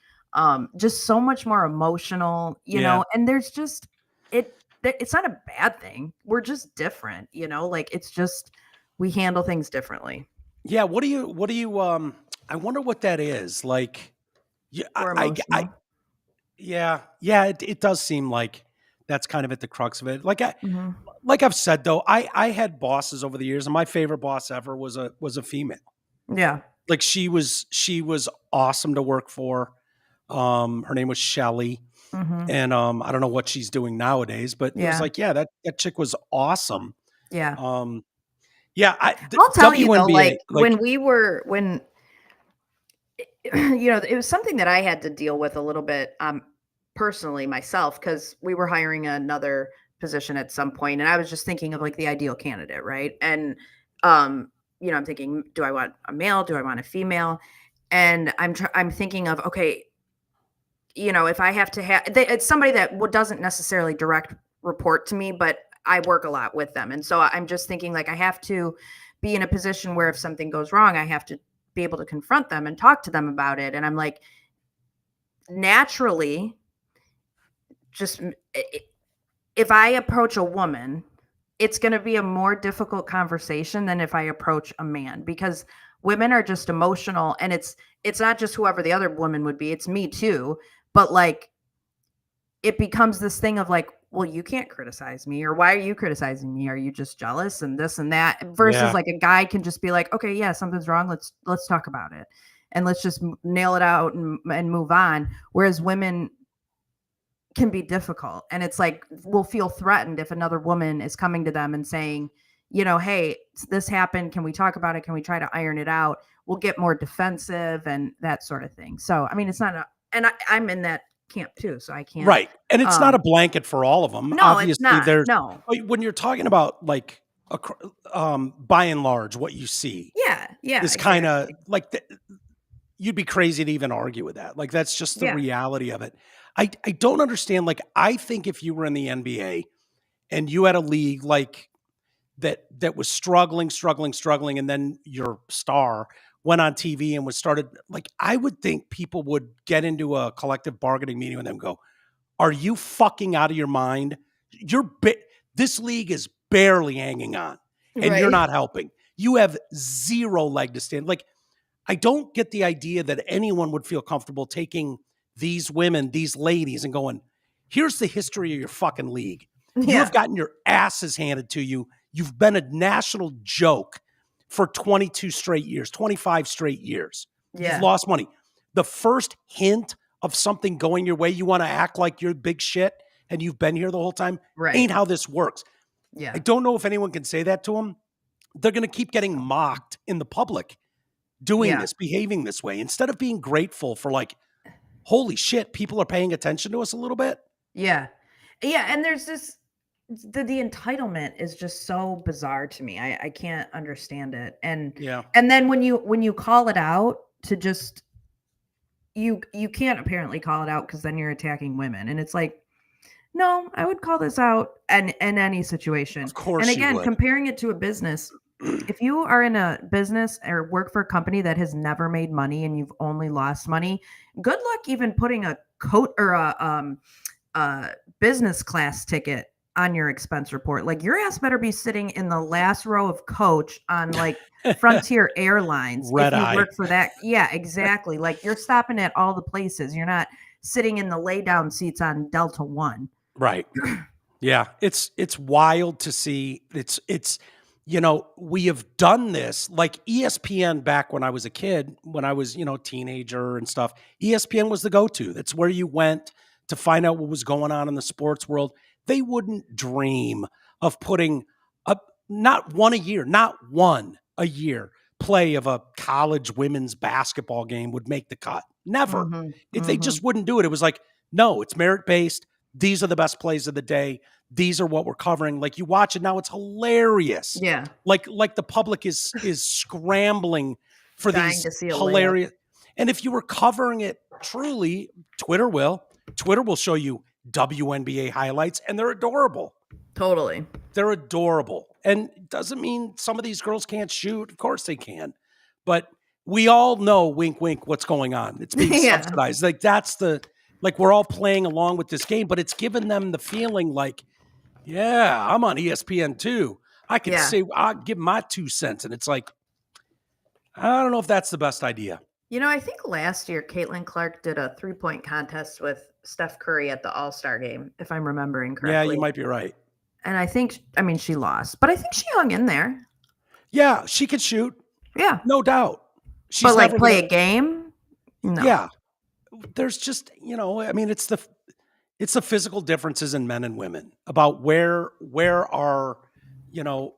Just so much more emotional, and there's just, it's not a bad thing. We're just different, like it's just, we handle things differently. Yeah. What do you, I wonder what that is. Like, it does seem like that's kind of at the crux of it. Like like I've said though, I had bosses over the years, and my favorite boss ever was a female. Yeah. Like she was awesome to work for. Her name was Shelly. And I don't know what she's doing nowadays, but it was like, that chick was awesome. Yeah. I'll tell you though, like when it was something that I had to deal with a little bit personally myself, because we were hiring another position at some point, and I was just thinking of like the ideal candidate, right? And I'm thinking, do I want a male? Do I want a female? And I'm thinking of, okay, if I have to have, it's somebody that doesn't necessarily direct report to me, but I work a lot with them. And so I'm just thinking like, I have to be in a position where if something goes wrong, I have to be able to confront them and talk to them about it. And I'm like, naturally, just if I approach a woman, it's going to be a more difficult conversation than if I approach a man, because women are just emotional, and it's not just whoever the other woman would be, it's me too. But like, it becomes this thing of like, well, you can't criticize me, or why are you criticizing me? Are you just jealous and this and that? Versus like a guy can just be like, okay, yeah, something's wrong. Let's talk about it, and let's just nail it out and move on. Whereas women can be difficult, and it's like, we'll feel threatened if another woman is coming to them and saying, hey, this happened. Can we talk about it? Can we try to iron it out? We'll get more defensive and that sort of thing. So, I mean, it's not and I'm in that camp too, so I can't. Right. And it's not a blanket for all of them. No, obviously, it's not. there's no. When you're talking about like by and large, what you see, is kind of like you'd be crazy to even argue with that. Like, that's just the reality of it. I don't understand. Like, I think if you were in the NBA and you had a league like that was struggling, and then your star went on TV and was started, like, I would think people would get into a collective bargaining meeting with them and go, are you fucking out of your mind? This league is barely hanging on, and you're not helping. You have zero leg to stand. Like, I don't get the idea that anyone would feel comfortable taking these women, these ladies, and going, here's the history of your fucking league. You have gotten your asses handed to you. You've been a national joke for 22 straight years, 25 straight years. You've lost money. The first hint of something going your way, you want to act like you're big shit and you've been here the whole time. Ain't how this works. Yeah. I don't know if anyone can say that to them. They're going to keep getting mocked in the public doing this, behaving this way, instead of being grateful for like, holy shit, people are paying attention to us a little bit. Yeah. Yeah. And there's this, the entitlement is just so bizarre to me. I can't understand it. And then when you call it out to just, you can't apparently call it out because then you're attacking women. And it's like, no, I would call this out in any situation. Of course. And again, comparing it to a business, if you are in a business or work for a company that has never made money and you've only lost money, good luck even putting a coat or a business class ticket on your expense report. Like your ass better be sitting in the last row of coach on like Frontier Airlines. Red if you eye. work for that. Yeah, exactly. Like you're stopping at all the places. You're not sitting in the lay down seats on Delta One. Right. Yeah. It's wild to see. It's, you know, we have done this like ESPN back when I was a kid, when I was, you know, teenager and stuff. ESPN was the go-to. That's where you went to find out what was going on in the sports world. They wouldn't dream of putting up not one a year play of a college women's basketball game would make the cut. Never. They just wouldn't do it. It was like, no, it's merit-based. These are the best plays of the day. These are what we're covering. Like you watch it now, it's hilarious. Yeah. Like the public is scrambling for Dying these to hilarious. And if you were covering it truly, Twitter will show you WNBA highlights and they're adorable. Totally. They're adorable. And it doesn't mean some of these girls can't shoot. Of course they can. But we all know, wink, wink, what's going on. It's being subsidized. Like like we're all playing along with this game, but it's given them the feeling like, yeah, I'm on ESPN too. I can say, I'll give my 2 cents. And it's like, I don't know if that's the best idea. You know, I think last year, Caitlin Clark did a 3-point contest with Steph Curry at the All-Star game, if I'm remembering correctly. Yeah, you might be right. And I think, she lost, but I think she hung in there. Yeah, she could shoot. Yeah. No doubt. But like play a game? No. Yeah. There's just, you know, I mean, it's the physical differences in men and women about where our, you know,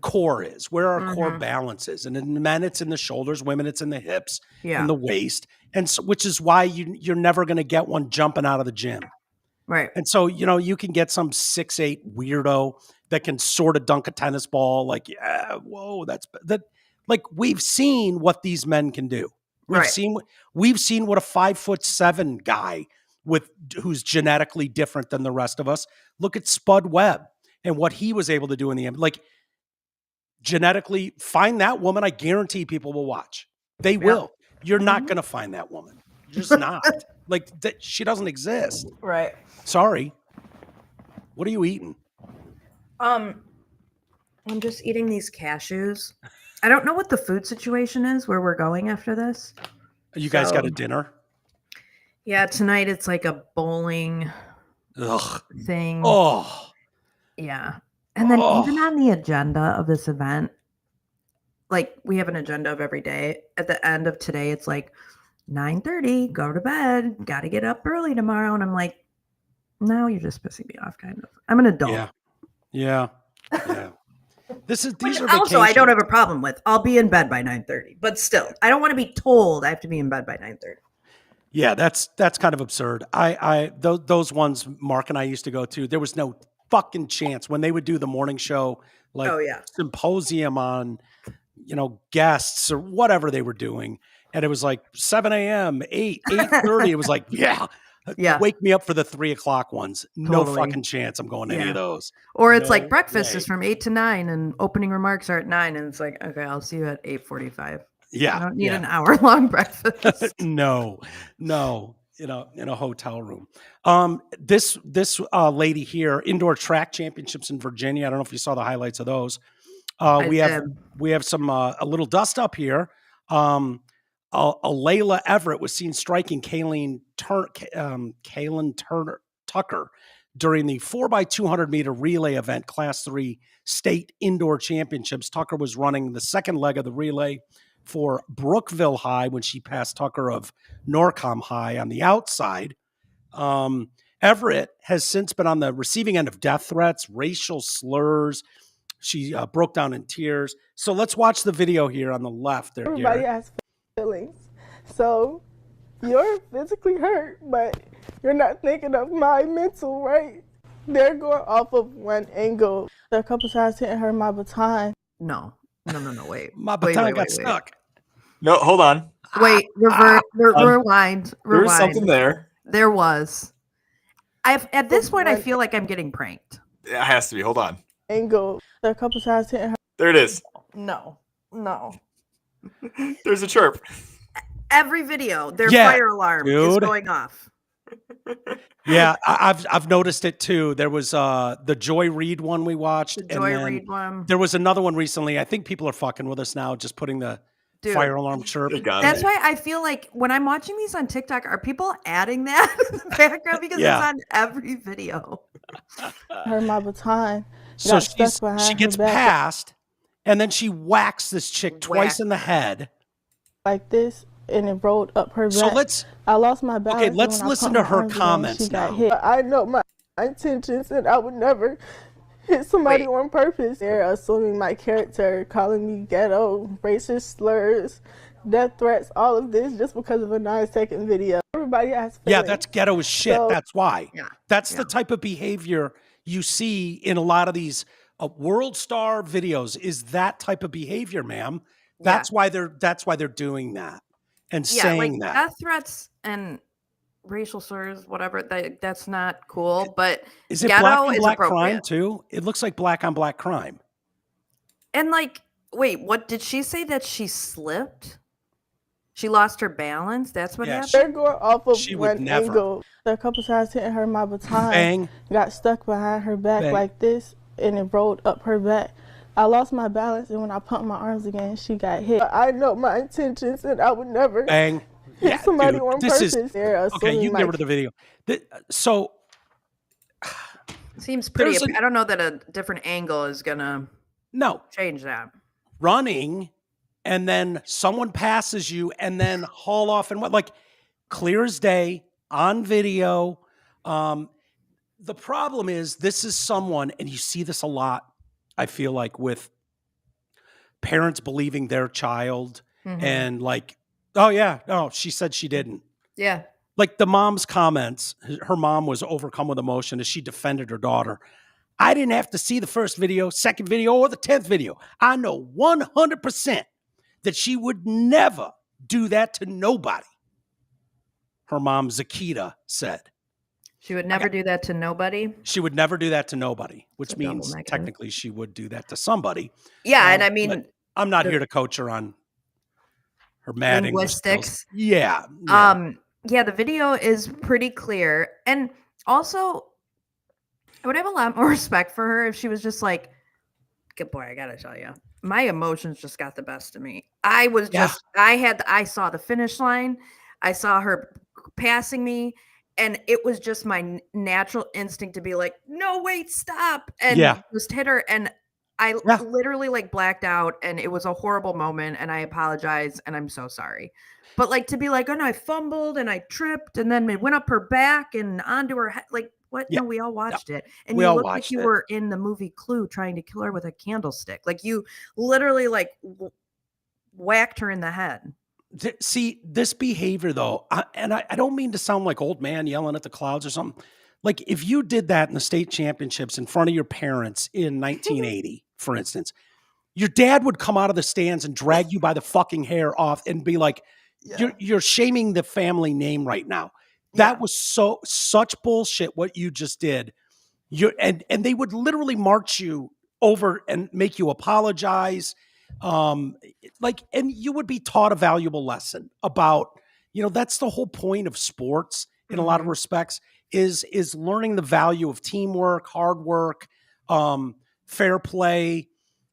core is, where our core balance is. And in men, it's in the shoulders, women, it's in the hips and the waist. And so, which is why you're never going to get one jumping out of the gym. Right. And so, you know, you can get some 6'8" weirdo that can sort of dunk a tennis ball. Like, yeah, whoa, that. Like we've seen what these men can do. We've seen what a 5'7" guy who's genetically different than the rest of us. Look at Spud Webb and what he was able to do in the end. Like genetically, find that woman. I guarantee people will watch. They will. You're not going to find that woman. You're just not. Like she doesn't exist. Right. Sorry. What are you eating? I'm just eating these cashews. I don't know what the food situation is where we're going after this. You guys got a dinner? Yeah, tonight it's like a bowling thing. Oh. Yeah. And then even on the agenda of this event, like we have an agenda of every day. At the end of today, it's like 9:30, go to bed, got to get up early tomorrow. And I'm like, no, you're just pissing me off, kind of. I'm an adult. Yeah. These are also vacations. I don't have a problem with. I'll be in bed by 9:30, but still, I don't want to be told I have to be in bed by 9:30. Yeah, that's kind of absurd. Those ones Mark and I used to go to, there was no fucking chance when they would do the morning show, like symposium on, you know, guests or whatever they were doing. And it was like 7 a.m., 8:30. It was like, wake me up for the 3 o'clock ones. No fucking chance I'm going to any of those. Or it's like breakfast is from 8 to 9 and opening remarks are at 9. And it's like, okay, I'll see you at 8:45. Yeah. I don't need an hour-long breakfast. No, in a hotel room. This lady here, indoor track championships in Virginia. I don't know if you saw the highlights of those. We have some a little dust up here. Layla Everett was seen striking Kaylin Tucker during the 4x200 meter relay event, Class 3 state indoor championships. Tucker was running the second leg of the relay for Brookville High when she passed Tucker of Norcom High on the outside. And Everett has since been on the receiving end of death threats, racial slurs. She broke down in tears. So let's watch the video here on the left. There, everybody has feelings. So you're physically hurt, but you're not thinking of my mental, right? They're going off of one angle. A couple times hitting her my baton. No, wait. My baton got stuck. No, hold on. Wait, rewind. There was something there. There was. At this point, I feel like I'm getting pranked. It has to be. Hold on. Angle. A couple times hitting her. There it is. No. There's a chirp. Every video, their Yeah, fire alarm is dude. going off. Yeah, I've noticed it too. There was the Joy Reid one we watched. The and Joy then Reid one. There was another one recently. I think people are fucking with us now, just putting the Dude, fire alarm chirp. They got that's it. why I feel like when I'm watching these on TikTok, are people adding that in the background? Because Yeah. it's on every video. Her my baton. So got stuck behind she her gets back passed, and then she whacks this chick twice in the head. like this, and it rolled up her back. So let's I lost my balance. Okay, let's and when I listen put to my her arms around, comments she got now. hit. I know my intentions, and I would never hit somebody Wait. on purpose. They're assuming my character, calling me ghetto, racist slurs, death threats, all of this just because of a 9-second video. Everybody has Yeah, feelings. that's ghetto as shit. So- That's why. Yeah, That's yeah. the type of behavior you see in a lot of these world star videos. Is that type of behavior, ma'am? That's why they're doing that and saying that. Death threats and racial slurs, whatever. That's not cool. But Is it ghetto black on is black crime appropriate. too? It looks like black on black crime. And like, wait, what did she say that she slipped? She lost her balance. That's what Yeah, happened. They're going off of She would one never. angle. A couple times hitting her my baton. Bang. Got stuck behind her back Bang. like this, and it rolled up her back. I lost my balance, and when I pumped my arms again, she got hit. I know my intentions, and I would never Bang. hit Yeah, somebody dude, on this purpose. is They're okay. assuming You can my get rid of the video. So Seems pretty. There's I don't know that a different angle is gonna no change that. running, and then someone passes you, and then haul off and what? Like clear as day on video. The problem is this is someone, and you see this a lot. I feel like with parents believing their child Mhm. and like, oh yeah, no, she said she didn't. Yeah. Like the mom's comments, her mom was overcome with emotion as she defended her daughter. I didn't have to see the first video, second video, or the 10th video. I know 100% that she would never do that to nobody. Her mom, Zakita, said. She would never do that to nobody. She would never do that to nobody, which It's a double means negative. technically she would do that to somebody. Yeah, and I But mean, I'm not the- here to coach her on her mad English skills. linguistics. Yeah. Yeah, the video is pretty clear. And also, I would have a lot more respect for her if she was just like, good boy, I gotta tell you, my emotions just got the best of me. I was Yeah. just, I saw the finish line. I saw her passing me. And it was just my natural instinct to be like, no, wait, stop. And Yeah. just hit her. And I Yeah. literally like blacked out, and it was a horrible moment. And I apologize. And I'm so sorry. But like to be like, oh no, I fumbled and I tripped, and then it went up her back and onto her head. Like, what? Yeah. No, we all watched it. And We you all looked like watched you it. were in the movie Clue trying to kill her with a candlestick. Like you literally like whacked her in the head. See, this behavior though, I don't mean to sound like old man yelling at the clouds or something. Like if you did that in the state championships in front of your parents in 1980, for instance, your dad would come out of the stands and drag you by the fucking hair off and be like, you're shaming the family name right now. That was such bullshit what you just did. And they would literally march you over and make you apologize. And you would be taught a valuable lesson about, that's the whole point of sports in a lot of respects is learning the value of teamwork, hard work, fair play,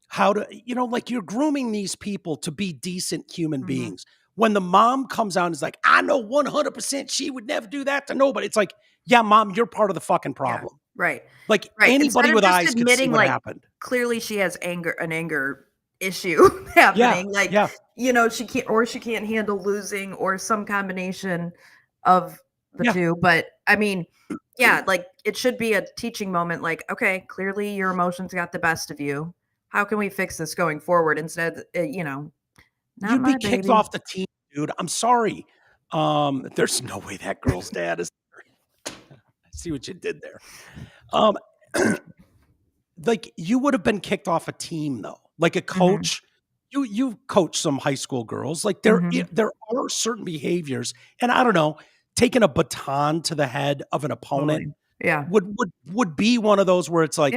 how to, you're grooming these people to be decent human beings. When the mom comes out and is like, I know 100% she would never do that to nobody. It's like, yeah, mom, you're part of the fucking problem. Right. Like Right. Instead anybody of with just eyes could see admitting, what like, happened. Clearly she has an anger issue happening. She can't handle losing or some combination of the two. But I mean, Yeah, like it should be a teaching moment. Like, okay, clearly your emotions got the best of you. How can we fix this going forward? Instead, not You'd my be kicked baby. off the team, dude. I'm sorry. There's no way that girl's dad is. I see what you did there. Like you would have been kicked off a team though, like a coach. You coach some high school girls. Like there are certain behaviors, and I don't know, taking a baton to the head of an opponent would be one of those where it's like,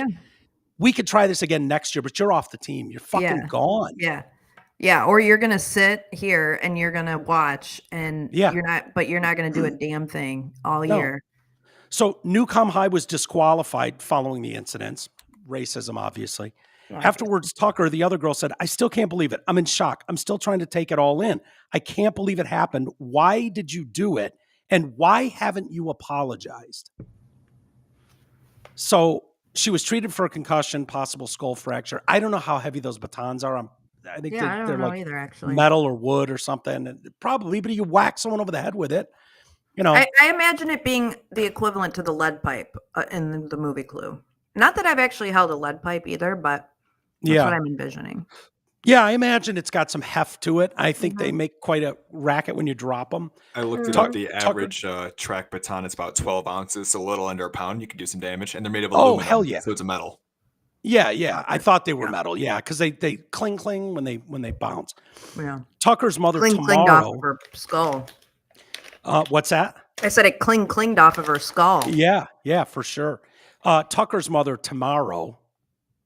we could try this again next year, but you're off the team. You're fucking gone. Yeah. Or you're gonna sit here and you're gonna watch, and you're not gonna do a damn thing all year. So Newcomb High was disqualified following the incidents. Racism, obviously. Afterwards, Tucker, the other girl, said, I still can't believe it. I'm in shock. I'm still trying to take it all in. I can't believe it happened. Why did you do it? And why haven't you apologized? So she was treated for a concussion, possible skull fracture. I don't know how heavy those batons are. I think they're like either, actually. metal or wood or something. Probably, but you whack someone over the head with it. I imagine it being the equivalent to the lead pipe in the movie Clue. Not that I've actually held a lead pipe either, but that's what I'm envisioning. Yeah, I imagine it's got some heft to it. I think they make quite a racket when you drop them. I looked it up. The average track baton is about 12 ounces, so a little under a pound. You can do some damage, and they're made of aluminum. Oh, hell yeah! So it's a metal. Yeah. I thought they were metal. Yeah, because they cling when they bounce. Yeah. Tucker's mother clinged off of her skull. What's that? I said it clinged off of her skull. Yeah, for sure. Tucker's mother, Tamaro,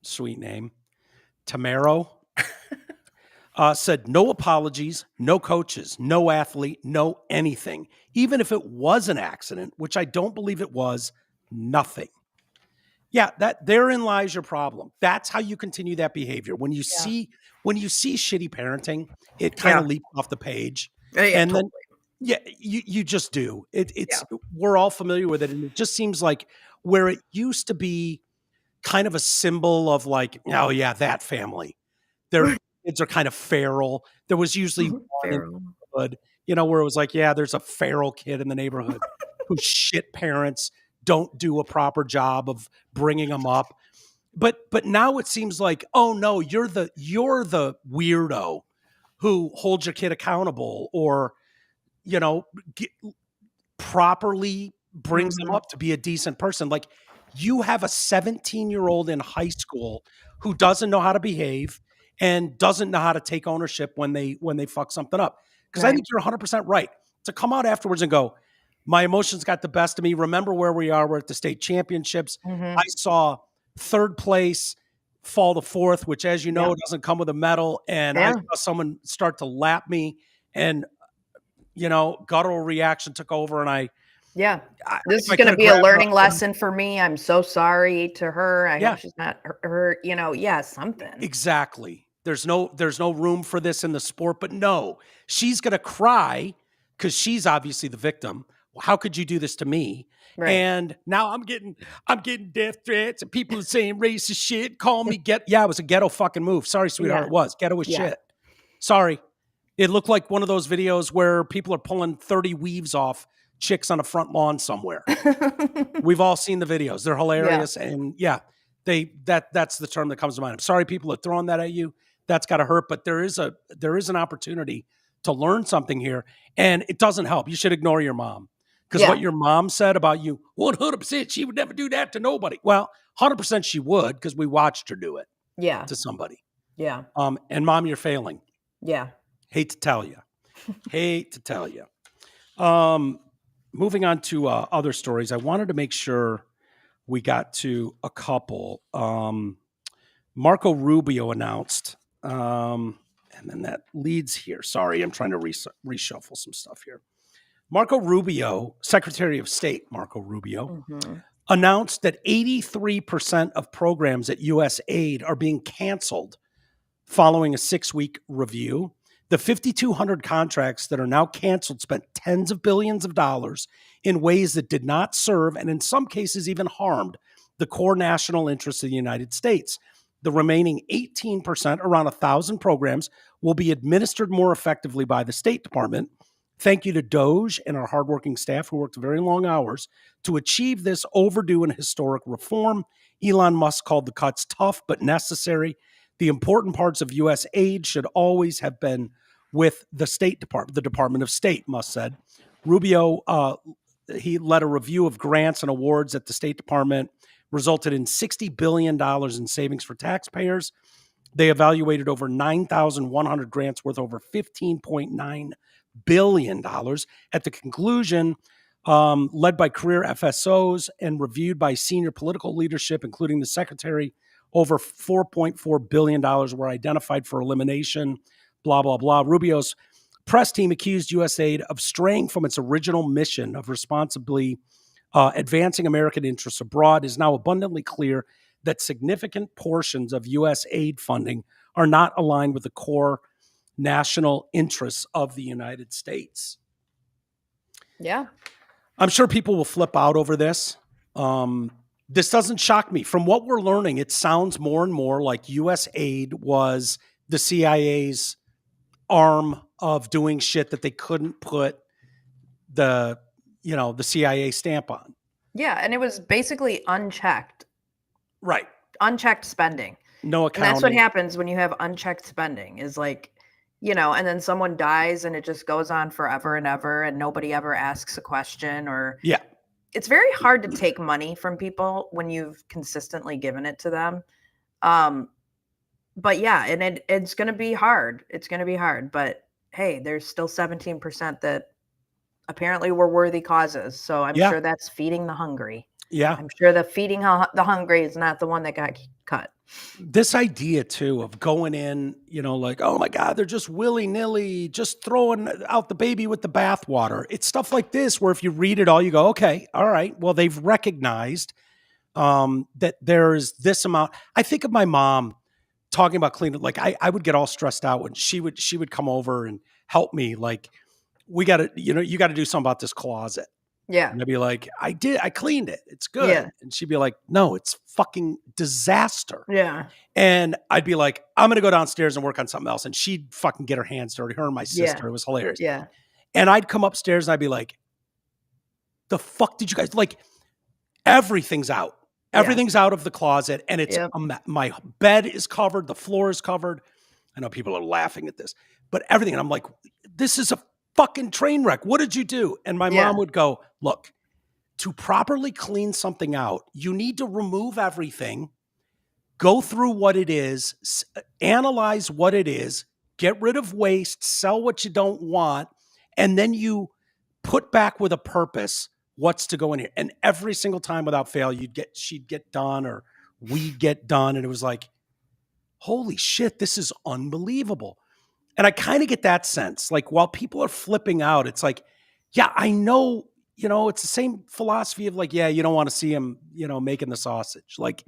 sweet name, Tamaro, said no apologies, no coaches, no athlete, no anything. Even if it was an accident, which I don't believe it was, nothing. Yeah, therein lies your problem. That's how you continue that behavior. When you see shitty parenting, it kind of leaps off the page, and totally. Then you just do. We're all familiar with it, and it just seems like where it used to be kind of a symbol of like, oh yeah, that family. Their kids are kind of feral. There was usually one in the neighborhood, where it was like, yeah, there's a feral kid in the neighborhood whose shit parents don't do a proper job of bringing them up. But now it seems like, oh no, you're the weirdo who holds your kid accountable or, properly brings them up to be a decent person. Like you have a 17-year-old in high school who doesn't know how to behave and doesn't know how to take ownership when they fuck something up. Because I think you're 100% right. To come out afterwards and go, my emotions got the best of me. Remember where we are. We're at the state championships. I saw third place fall to fourth, which, as you know, doesn't come with a medal. And I saw someone start to lap me, and guttural reaction took over, and this is going to be a learning lesson for me. I'm so sorry to her. I hope she's not hurt. Something. Exactly. There's no room for this in the sport, but no, she's going to cry because she's obviously the victim. How could you do this to me? Right. And now I'm getting death threats and people are saying racist shit. Call me it was a ghetto fucking move. Sorry, sweetheart. It was ghetto as shit. Sorry. It looked like one of those videos where people are pulling 30 weaves off chicks on a front lawn somewhere. We've all seen the videos. They're hilarious. And that's the term that comes to mind. I'm sorry people are throwing that at you. That's got to hurt, but there is an opportunity to learn something here, and it doesn't help. You should ignore your mom. Because what your mom said about you, 100%, she would never do that to nobody. Well, 100% she would, because we watched her do it to somebody. Yeah. And mom, you're failing. Yeah. Hate to tell you. Moving on to other stories, I wanted to make sure we got to a couple. Marco Rubio announced, and then that leads here. Sorry, I'm trying to reshuffle some stuff here. Marco Rubio, Secretary of State Marco Rubio, announced that 83% of programs at U.S. aid are being canceled following a 6-week review. The 5,200 contracts that are now canceled spent tens of billions of dollars in ways that did not serve and in some cases even harmed the core national interests of the United States. The remaining 18%, around 1,000 programs, will be administered more effectively by the State Department. Thank you to Doge and our hardworking staff who worked very long hours to achieve this overdue and historic reform. Elon Musk called the cuts tough but necessary. The important parts of U.S. aid should always have been with the State Department, the Department of State, Musk said. Rubio, he led a review of grants and awards at the State Department, resulted in $60 billion in savings for taxpayers. They evaluated over 9,100 grants worth over $15.9 billion. At the conclusion, led by career FSOs and reviewed by senior political leadership, including the secretary, over $4.4 billion were identified for elimination, blah, blah, blah. Rubio's press team accused USAID of straying from its original mission of responsibly advancing American interests abroad. It is now abundantly clear that significant portions of U.S. aid funding are not aligned with the core national interests of the United States. Yeah. I'm sure people will flip out over this. This doesn't shock me. From what we're learning, it sounds more and more like U.S. aid was the CIA's arm of doing shit that they couldn't put the CIA stamp on. Yeah, and it was basically unchecked. Right. Unchecked spending. No accounting. And that's what happens when you have unchecked spending is like, and then someone dies and it just goes on forever and ever and nobody ever asks a question or yeah. It's very hard to take money from people when you've consistently given it to them. But yeah, and it's going to be hard. It's going to be hard, but hey, there's still 17% that apparently were worthy causes. So I'm sure that's feeding the hungry. Yeah. I'm sure the feeding the hungry is not the one that got cut. This idea too of going in, like, oh my God, they're just willy-nilly, just throwing out the baby with the bathwater. It's stuff like this where if you read it all, you go, okay, all right. Well, they've recognized that there's this amount. I think of my mom talking about cleaning. Like I would get all stressed out when she would come over and help me. Like, you got to do something about this closet. Yeah. And I'd be like, I cleaned it. It's good. Yeah. And she'd be like, no, it's fucking disaster. Yeah. And I'd be like, I'm going to go downstairs and work on something else. And she'd fucking get her hands dirty, her and my sister. It was hilarious. Yeah. And I'd come upstairs and I'd be like, the fuck did you guys, like, everything's out. Everything's out of the closet. And it's, my bed is covered. The floor is covered. I know people are laughing at this, but everything. And I'm like, this is a fucking train wreck. What did you do? And my mom would go, look, to properly clean something out, you need to remove everything, go through what it is, analyze what it is, get rid of waste, sell what you don't want, and then you put back with a purpose what's to go in here. And every single time without fail, she'd get done or we'd get done. And it was like, holy shit, this is unbelievable. And I kind of get that sense, like while people are flipping out, it's like, yeah, I know, it's the same philosophy of like, yeah, you don't want to see him, making the sausage. Like,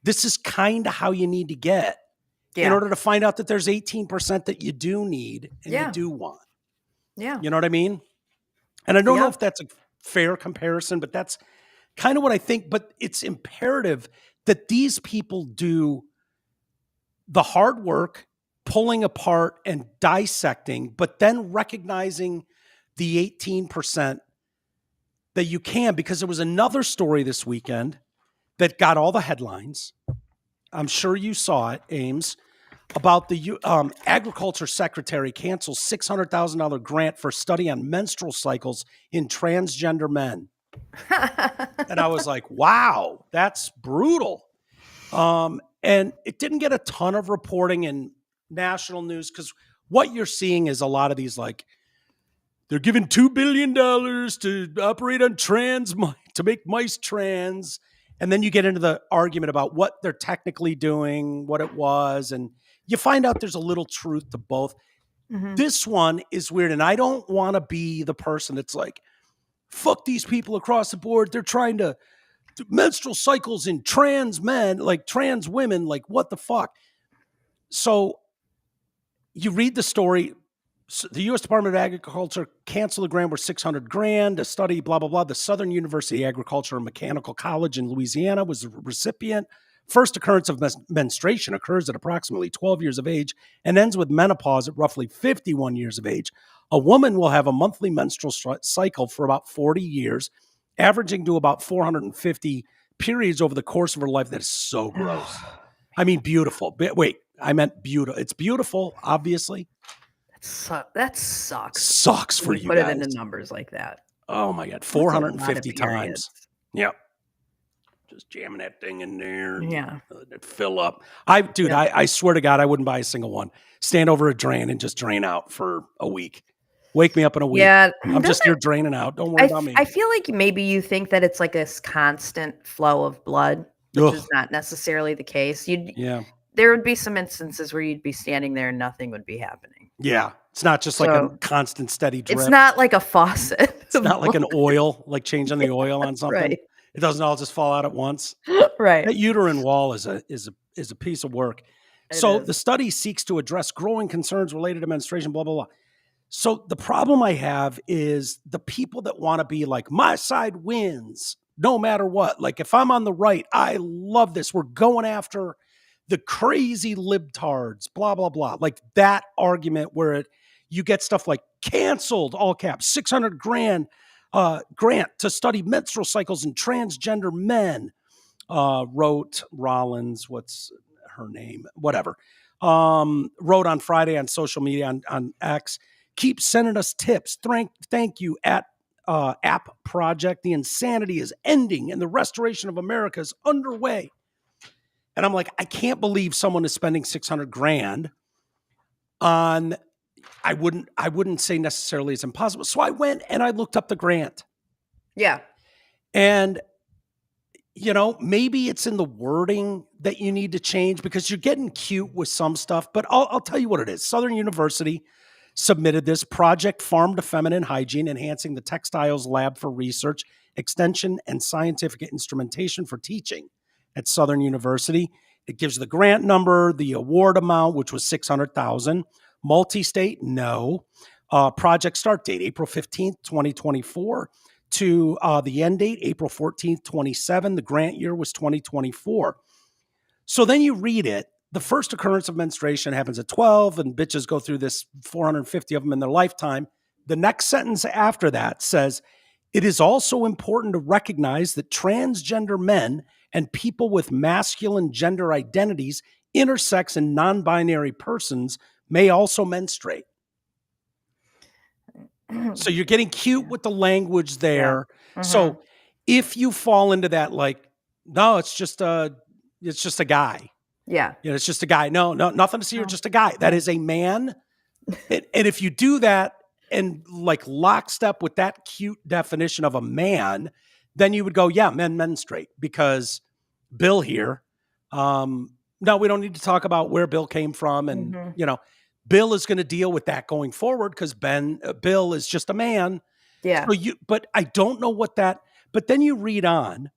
this is kind of how you need to get in order to find out that there's 18% that you do need and you do want. Yeah. You know what I mean? And I don't know if that's a fair comparison, but that's kind of what I think. But it's imperative that these people do the hard work, pulling apart and dissecting, but then recognizing the 18% that you can, because there was another story this weekend that got all the headlines. I'm sure you saw it, Ames, about the agriculture secretary cancels $600,000 grant for study on menstrual cycles in transgender men. And I was like, wow, that's brutal. And it didn't get a ton of reporting in national news because what you're seeing is a lot of these, like, they're giving $2 billion to operate on to make mice trans. And then you get into the argument about what they're technically doing, what it was. And you find out there's a little truth to both. Mm-hmm. This one is weird. And I don't want to be the person that's like, fuck these people across the board. They're trying to menstrual cycles in trans men, like trans women, like what the fuck? So you read the story. The U.S. Department of Agriculture canceled a grant worth $600,000 to study, blah, blah, blah. The Southern University Agriculture and Mechanical College in Louisiana was the recipient. First occurrence of menstruation occurs at approximately 12 years of age and ends with menopause at roughly 51 years of age. A woman will have a monthly menstrual cycle for about 40 years, averaging to about 450 periods over the course of her life. That is so gross. I mean, beautiful. Wait, I meant beautiful. It's beautiful, obviously. That sucks. Sucks for you put guys. It into numbers like that. Oh my God, 450 times. Yep. Just jamming that thing in there. Yeah. It fill up. I swear to God, I wouldn't buy a single one. Stand over a drain and just drain out for a week. Wake me up in a week. Yeah, I'm just here draining out. Don't worry about me. I feel like maybe you think that it's like this constant flow of blood, which is not necessarily the case. There would be some instances where you'd be standing there and nothing would be happening. Yeah. It's not just like a constant steady drip. It's not like a faucet. It's not like an oil, like changing the oil on something. Right. It doesn't all just fall out at once. Right. That uterine wall is a piece of work. The study seeks to address growing concerns related to menstruation, blah, blah, blah. So the problem I have is the people that want to be like, my side wins no matter what. Like if I'm on the right, I love this. We're going after the crazy libtards, blah, blah, blah. Like that argument where you get stuff like canceled, all caps, $600,000 grant to study menstrual cycles in transgender men, wrote Rollins, what's her name? Whatever. Wrote on Friday on social media on X. Keep sending us tips. Thank you at App Project. The insanity is ending and the restoration of America is underway. And I'm like, I can't believe someone is spending $600,000 on. I wouldn't say necessarily it's impossible. So I went and I looked up the grant. Yeah. And, maybe it's in the wording that you need to change because you're getting cute with some stuff, but I'll tell you what it is. Southern University submitted this Project Farm to Feminine Hygiene, enhancing the textiles lab for research, extension, and scientific instrumentation for teaching at Southern University. It gives the grant number, the award amount, which was $600,000. Multi-state, no. Project start date, April 15th, 2024 to the end date, April 14th, 27. The grant year was 2024. So then you read it. The first occurrence of menstruation happens at 12 and bitches go through this 450 of them in their lifetime. The next sentence after that says, it is also important to recognize that transgender men and people with masculine gender identities, intersex and non-binary persons may also menstruate. So you're getting cute with the language there. Yeah. Mm-hmm. So if you fall into that, like, no, it's just a guy. Yeah. It's just a guy. No, nothing to see. You're just a guy. That is a man. And if you do that and like lockstep with that cute definition of a man, then you would go, yeah, men menstruate because Bill here. No, we don't need to talk about where Bill came from. And, Bill is going to deal with that going forward because Bill is just a man. Yeah. So but I don't know what that, but then you read on,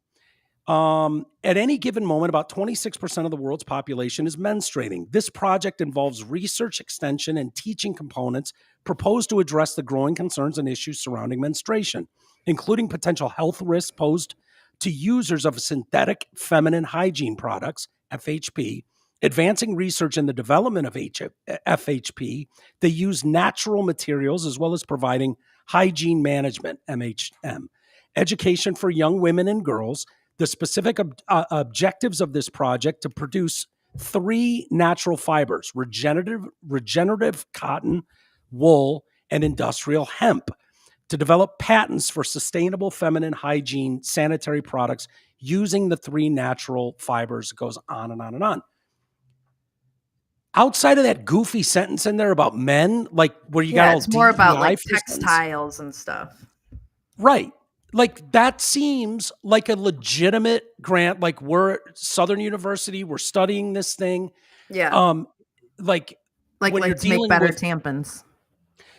at any given moment, about 26% of the world's population is menstruating. This project involves research, extension, and teaching components proposed to address the growing concerns and issues surrounding menstruation, including potential health risks posed to users of synthetic feminine hygiene products, FHP, advancing research in the development of FHP. They use natural materials as well as providing hygiene management, MHM, education for young women and girls. The specific objectives of this project to produce 3 natural fibers: regenerative cotton, wool, and industrial hemp, to develop patents for sustainable feminine hygiene sanitary products using the 3 natural fibers. It goes on and on and on. Outside of that goofy sentence in there about men, like where you got all it's more about like DEI textiles and stuff. Right. Like that seems like a legitimate grant. Like we're Southern University, we're studying this thing. Yeah. Like let's make better tampons.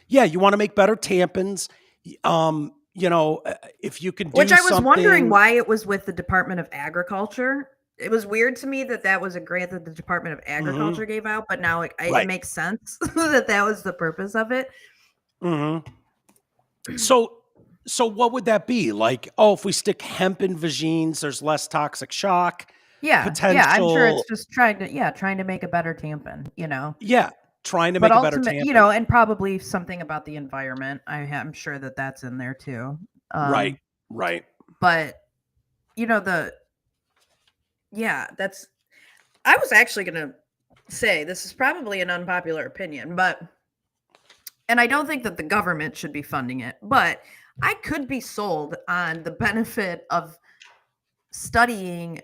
Yeah, you want to make better tampons. If you can do Which I was something, wondering why it was with the Department of Agriculture. It was weird to me that was a grant that the Department of Agriculture gave out, but now it makes sense that was the purpose of it. Mm-hmm. So what would that be? Like, if we stick hemp in vagines, there's less toxic shock. Yeah, potential. yeah, I'm sure it's just trying to make a better tampon, Yeah, trying to But make a better ultimate, tampon. and probably something about the environment. I'm sure that that's in there too. Right. But that's. I was actually gonna say this is probably an unpopular opinion, and I don't think that the government should be funding it, but I could be sold on the benefit of studying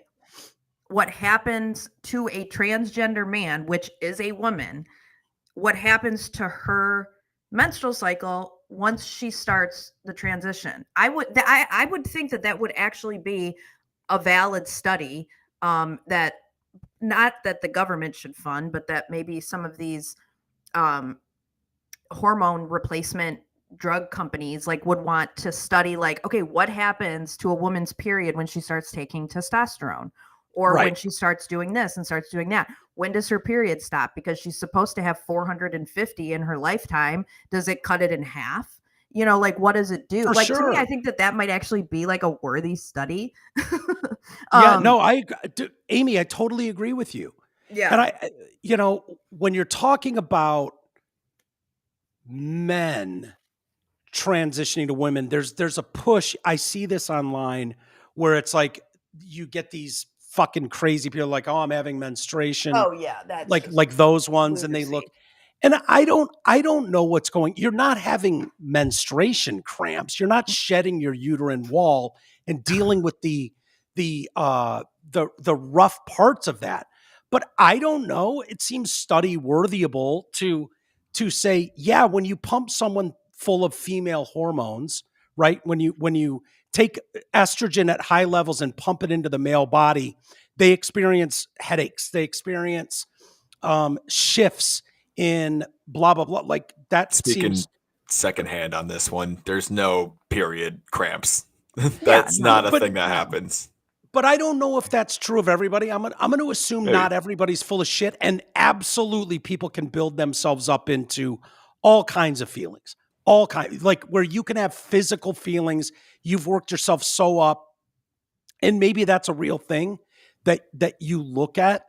what happens to a transgender man, which is a woman, what happens to her menstrual cycle once she starts the transition. I would think that would actually be a valid study, that not that the government should fund, but that maybe some of these hormone replacement drug companies would want to study, okay, what happens to a woman's period when she starts taking testosterone, or when she starts doing this and starts doing that. When does her period stop? Because she's supposed to have 450 in her lifetime. Does it cut it in half? What does it do? To me, I think that might actually be a worthy study. Amy, I totally agree with you. Yeah. And when you're talking about men transitioning to women, there's a push. I see this online where it's like you get these fucking crazy people like, oh, I'm having menstruation. Oh yeah, that's like those ones, and they look. And I don't know what's going. You're not having menstruation cramps. You're not shedding your uterine wall and dealing with the rough parts of that. But I don't know. It seems study worthyable to say, yeah, when you pump someone full of female hormones, right? When you take estrogen at high levels and pump it into the male body, they experience headaches. They experience shifts in blah, blah, blah. Like that. Speaking seems secondhand on this one, there's no period cramps. That's not a thing that happens. But I don't know if that's true of everybody. I'm going to assume not everybody's full of shit, and absolutely people can build themselves up into all kinds of feelings, like where you can have physical feelings. You've worked yourself so up, and maybe that's a real thing that you look at.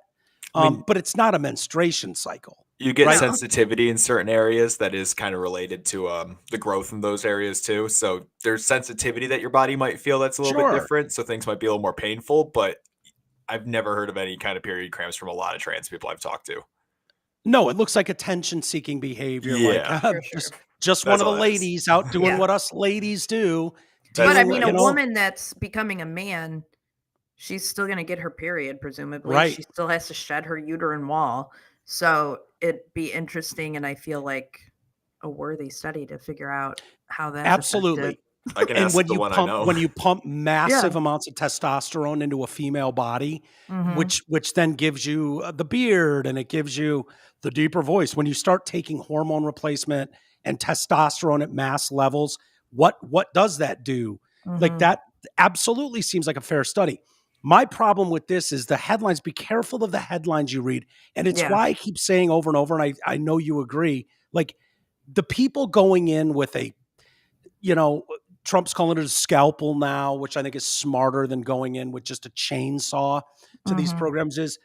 But it's not a menstruation cycle. You get sensitivity in certain areas that is kind of related to the growth in those areas too. So there's sensitivity that your body might feel that's a little bit different. So things might be a little more painful, but I've never heard of any kind of period cramps from a lot of trans people I've talked to. No, it looks like attention-seeking behavior. Yeah, just one of the ladies out doing what us ladies do. But I mean, a woman that's becoming a man, she's still going to get her period, presumably. Right. She still has to shed her uterine wall. So it'd be interesting, and I feel like a worthy study to figure out how that's absolutely. I can ask the one I know. When you pump massive amounts of testosterone into a female body, which then gives you the beard and it gives you the deeper voice. When you start taking hormone replacement and testosterone at mass levels, what does that do? Like that absolutely seems like a fair study. My problem with this is the headlines. Be careful of the headlines you read. And it's why I keep saying over and over, and I know you agree, like the people going in with Trump's calling it a scalpel now, which I think is smarter than going in with just a chainsaw to these programs, is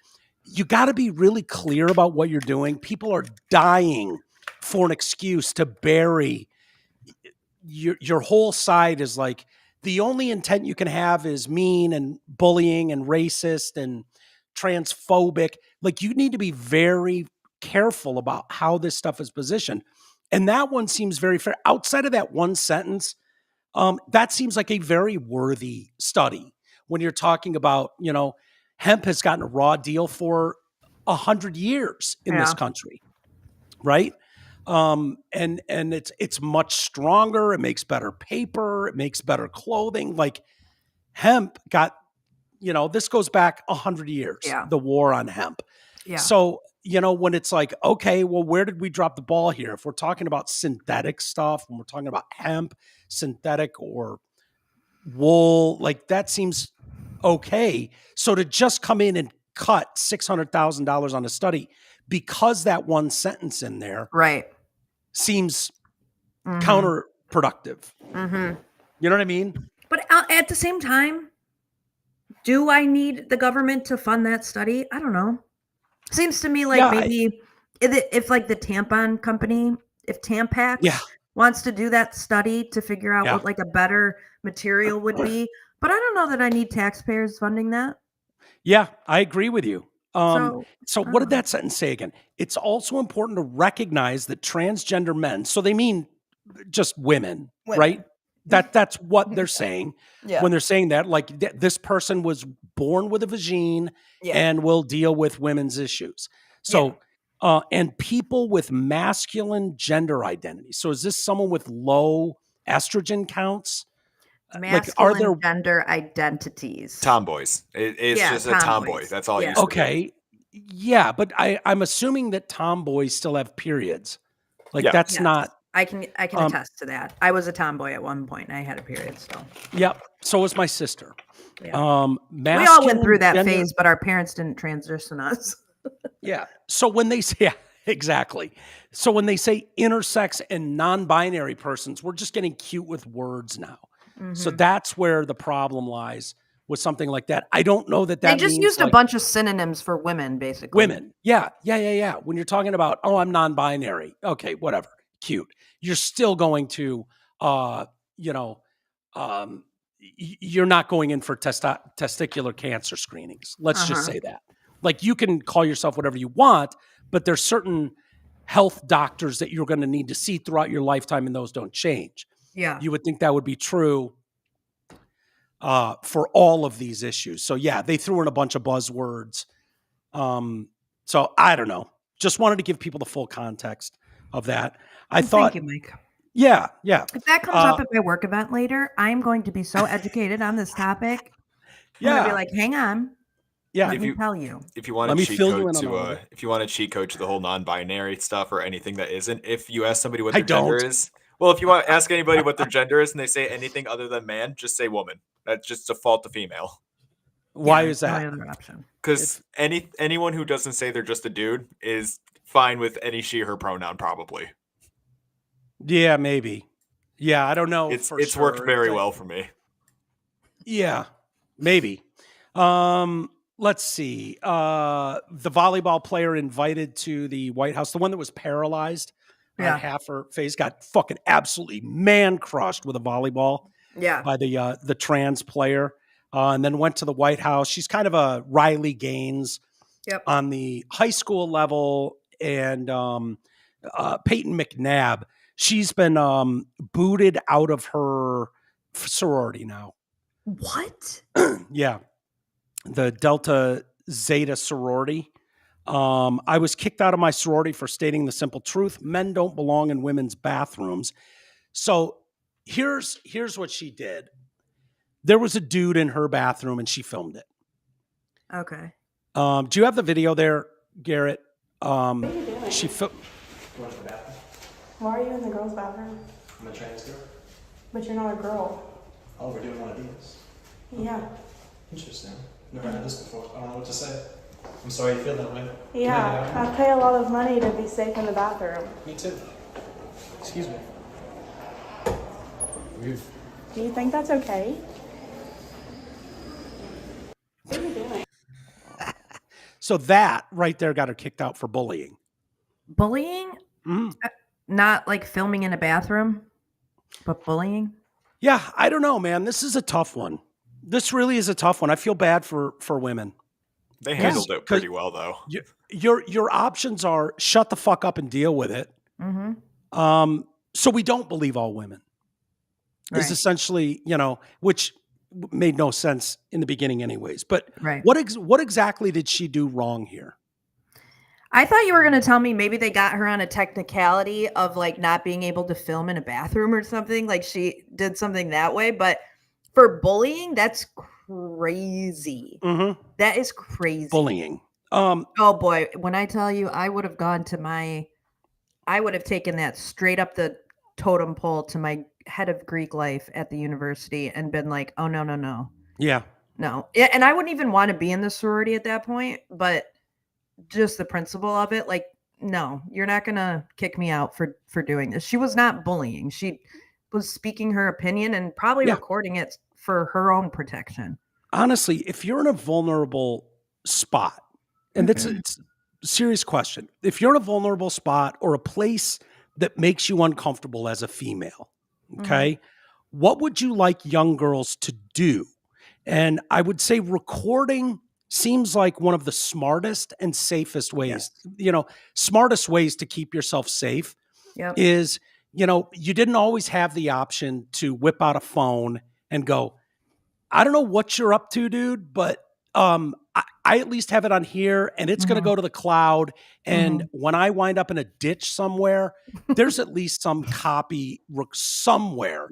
you got to be really clear about what you're doing. People are dying for an excuse to bury your whole side is like, the only intent you can have is mean and bullying and racist and transphobic. Like you need to be very careful about how this stuff is positioned. And that one seems very fair. Outside of that one sentence, that seems like a very worthy study when you're talking about, hemp has gotten a raw deal for 100 years in this country. Right. And it's much stronger. It makes better paper. It makes better clothing. Like hemp got, this goes back 100 years, the war on hemp. Yeah. So, when it's like, okay, well, where did we drop the ball here? If we're talking about synthetic stuff, when we're talking about hemp, synthetic or wool, like that seems okay. So to just come in and cut $600,000 on a study because that one sentence in there seems counterproductive. You know what I mean? But at the same time, Do I need the government to fund that study? I don't know. Seems to me like Yeah, maybe if like the tampon company, if Tampax Yeah. wants to do that study to figure out Yeah. what like a better material would be, but I don't know that I need taxpayers funding that. Yeah, I agree with you. So So I what don't did know. that sentence say again? It's also important to recognize that transgender men, so they mean just women, right? That's what they're saying Yeah. when they're saying that. Like this person was born with a vagine Yeah. and will deal with women's issues. So, and people with masculine gender identity. So is this someone with low estrogen counts? Like, are there Masculine gender identities. Tomboys. It's Yeah, just a tomboy. tomboys. That's all it Yeah. used to be. okay? Yeah, but I'm assuming that tomboys still have periods. Like Yeah. that's Yes. not. I can attest to that. I was a tomboy at one point and I had a period still. Yep. So was my sister. Yeah. We all went Masculine through that gender- phase, but our parents didn't transition us. Yeah. So when they say, yeah, exactly. So when they say intersex and non-binary persons, we're just getting cute with words now. So Mhm. that's where the problem lies with something like that. I don't know that They that just means used a like bunch of synonyms for women, basically. women. Yeah. When you're talking about, oh, I'm non-binary. Okay, whatever. Cute. You're still going to, you know, you're not going in for testicular cancer screenings. Let's just say that. Like you can call yourself whatever you want, but there's certain health doctors that you're going to need to see throughout your lifetime, and those don't change. Yeah. You would think that would be true for all of these issues. So yeah, they threw in a bunch of buzzwords. So I don't know. Just wanted to give people the full context of that. I thought, Thank you, Mike. yeah. If that comes up at my work event later, I'm going to be so educated on this topic. I'm going to be like, hang on. Yeah. Let me tell you. If you want Let a me cheat fill you code in on all of to it. if you want a cheat code to the whole non-binary stuff or anything that isn't, if you ask somebody what I their gender don't. is, well, if you want to ask anybody what their gender is and they say anything other than man, just say woman. That's just default to female. Why Yeah, is there's that? no other option. Because anyone who doesn't say they're just a dude is fine with any she her pronoun probably. Yeah, maybe. Yeah, I don't know. It's for worked sure. very well for me. Yeah, maybe. Let's see. The volleyball player invited to the White House, the one that was paralyzed Yeah. on half her face, got fucking absolutely man crushed with a volleyball Yeah. by the trans player, and then went to the White House. She's kind of a Riley Gaines Yep. on the high school level, and Peyton McNabb. She's been booted out of her sorority now. What? Yeah. The Delta Zeta sorority. I was kicked out of my sorority for stating the simple truth. Men don't belong in women's bathrooms. So here's what she did. There was a dude in her bathroom and she filmed it. Okay. Do you have the video there, Garrett? She filmed. Why are you in the girls' bathroom? I'm a trans girl. But you're not a girl. Oh, we're doing one of these. Yeah. Interesting. Never had this before. I don't know what to say. I'm sorry you feel that way. Can I Yeah, get out? I pay a lot of money to be safe in the bathroom. Me too. Excuse me. Rude. Do you think that's okay? What are you doing? So that right there got her kicked out for bullying. Bullying? Mhm. Not like filming in a bathroom, but bullying? Yeah, I don't know, man. This is a tough one. This really is a tough one. I feel bad for women. They handled it pretty well though. Your options are shut the fuck up and deal with it. Mm-hmm. So we don't believe all women. Is Right. essentially, which made no sense in the beginning anyways. But Right. what exactly did she do wrong here? I thought you were going to tell me maybe they got her on a technicality of like not being able to film in a bathroom or something. Like she did something that way. But for bullying, that's crazy. Mm-hmm. That is crazy. Bullying. Oh boy. When I tell you, I would have taken that straight up the totem pole to my head of Greek life at the university and been like, oh, no. Yeah. No. And I wouldn't even want to be in the sorority at that point, but just the principle of it, like, no, you're not going to kick me out for doing this. She was not bullying. She was speaking her opinion and probably Yeah. recording it for her own protection. honestly, if you're in a vulnerable spot, and it's a serious question, if you're in a vulnerable spot or a place that makes you uncomfortable as a female, okay, what would you like young girls to do? And I would say recording seems like one of the smartest and safest ways, smartest ways to keep yourself safe Yep. is, you didn't always have the option to whip out a phone and go, I don't know what you're up to, dude, but I at least have it on here and it's going to go to the cloud. And when I wind up in a ditch somewhere, there's at least some copy somewhere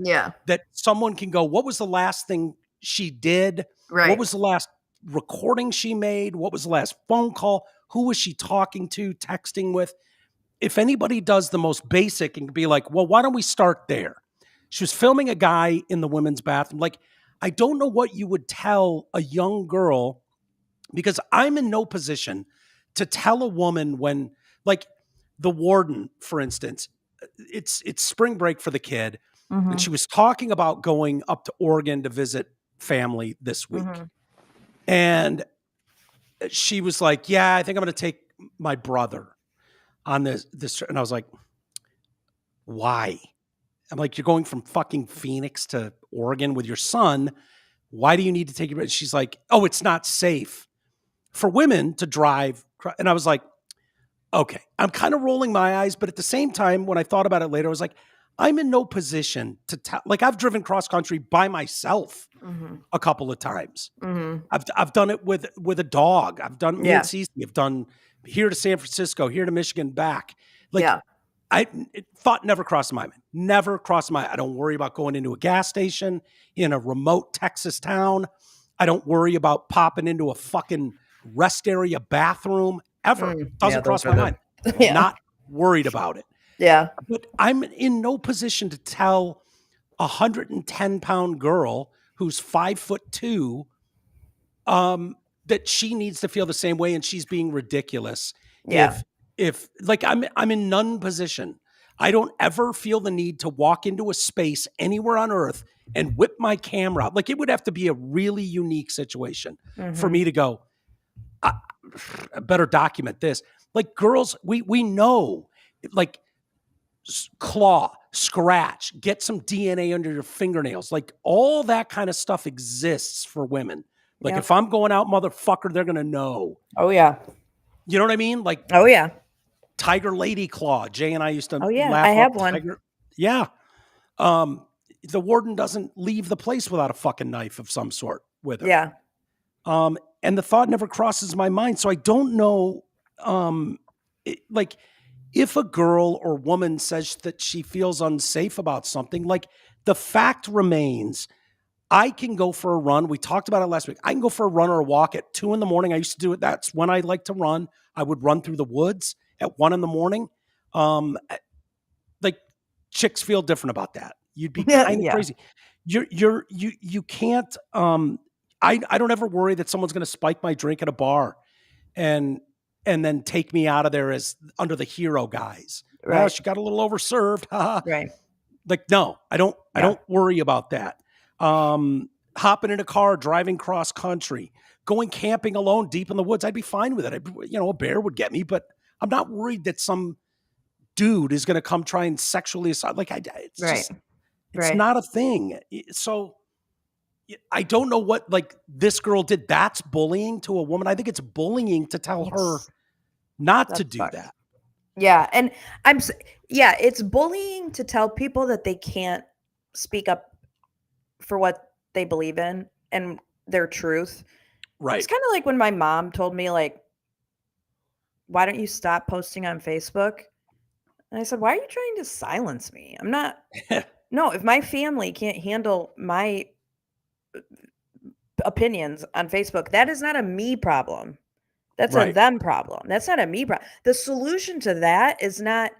that someone can go, what was the last thing she did? Right. What was the last recording she made? What was the last phone call? Who was she talking to, texting with? If anybody does the most basic and be like, well, why don't we start there? She was filming a guy in the women's bathroom. Like, I don't know what you would tell a young girl, because I'm in no position to tell a woman when, like the warden, for instance, it's spring break for the kid. And she was talking about going up to Oregon to visit family this week. And she was like, yeah, I think I'm going to take my brother on this. And I was like, why? I'm like, you're going from fucking Phoenix to Oregon with your son. Why do you need to take your? She's like, oh, it's not safe for women to drive. And I was like, okay, I'm kind of rolling my eyes. But at the same time, when I thought about it later, I was like, I'm in no position to tell. Like, I've driven cross country by myself a couple of times. I've done it with a dog. I've done me and Cece. I've done here to San Francisco, here to Michigan, back. Like, thought never crossed my mind. Never crossed my. I don't worry about going into a gas station in a remote Texas town. I don't worry about popping into a fucking rest area bathroom ever. Doesn't cross my mind. Not worried about it. Yeah. But I'm in no position to tell a 110-pound girl who's 5'2" that she needs to feel the same way and she's being ridiculous. Yeah. If like I'm in none position. I don't ever feel the need to walk into a space anywhere on earth and whip my camera out. Like, it would have to be a really unique situation for me to go, I better document this. Like, girls, we know, like, claw, scratch, get some DNA under your fingernails. Like, all that kind of stuff exists for women. Like, if I'm going out, motherfucker, they're going to know. Oh, yeah. You know what I mean? Like, oh, yeah. Tiger Lady Claw. Jay and I used to laugh. I have up one. Tiger. Yeah. The warden doesn't leave the place without a fucking knife of some sort with her. Yeah. And the thought never crosses my mind. So I don't know, like, if a girl or woman says that she feels unsafe about something, like, the fact remains, I can go for a run. We talked about it last week. I can go for a run or a walk at 2 a.m. I used to do it. That's when I like to run. I would run through the woods at 1 a.m. Like, chicks feel different about that. You'd be kind of crazy. You can't, I don't ever worry that someone's going to spike my drink at a bar and then take me out of there as under the hero guise. Right. Well, she got a little overserved. Right. Like, no, I don't worry about that. Hopping in a car, driving cross country, going camping alone deep in the woods, I'd be fine with it. A bear would get me, but I'm not worried that some dude is going to come try and sexually assault. Like, it's just, it's not a thing. So I don't know what, like, this girl did. That's bullying to a woman. I think it's bullying to tell her not to do that. Yeah. And it's bullying to tell people that they can't speak up for what they believe in and their truth. Right. It's kind of like when my mom told me, like, why don't you stop posting on Facebook? And I said, why are you trying to silence me? I'm not. No, if my family can't handle my opinions on Facebook, that is not a me problem. That's a them problem. That's not a me problem. The solution to that is not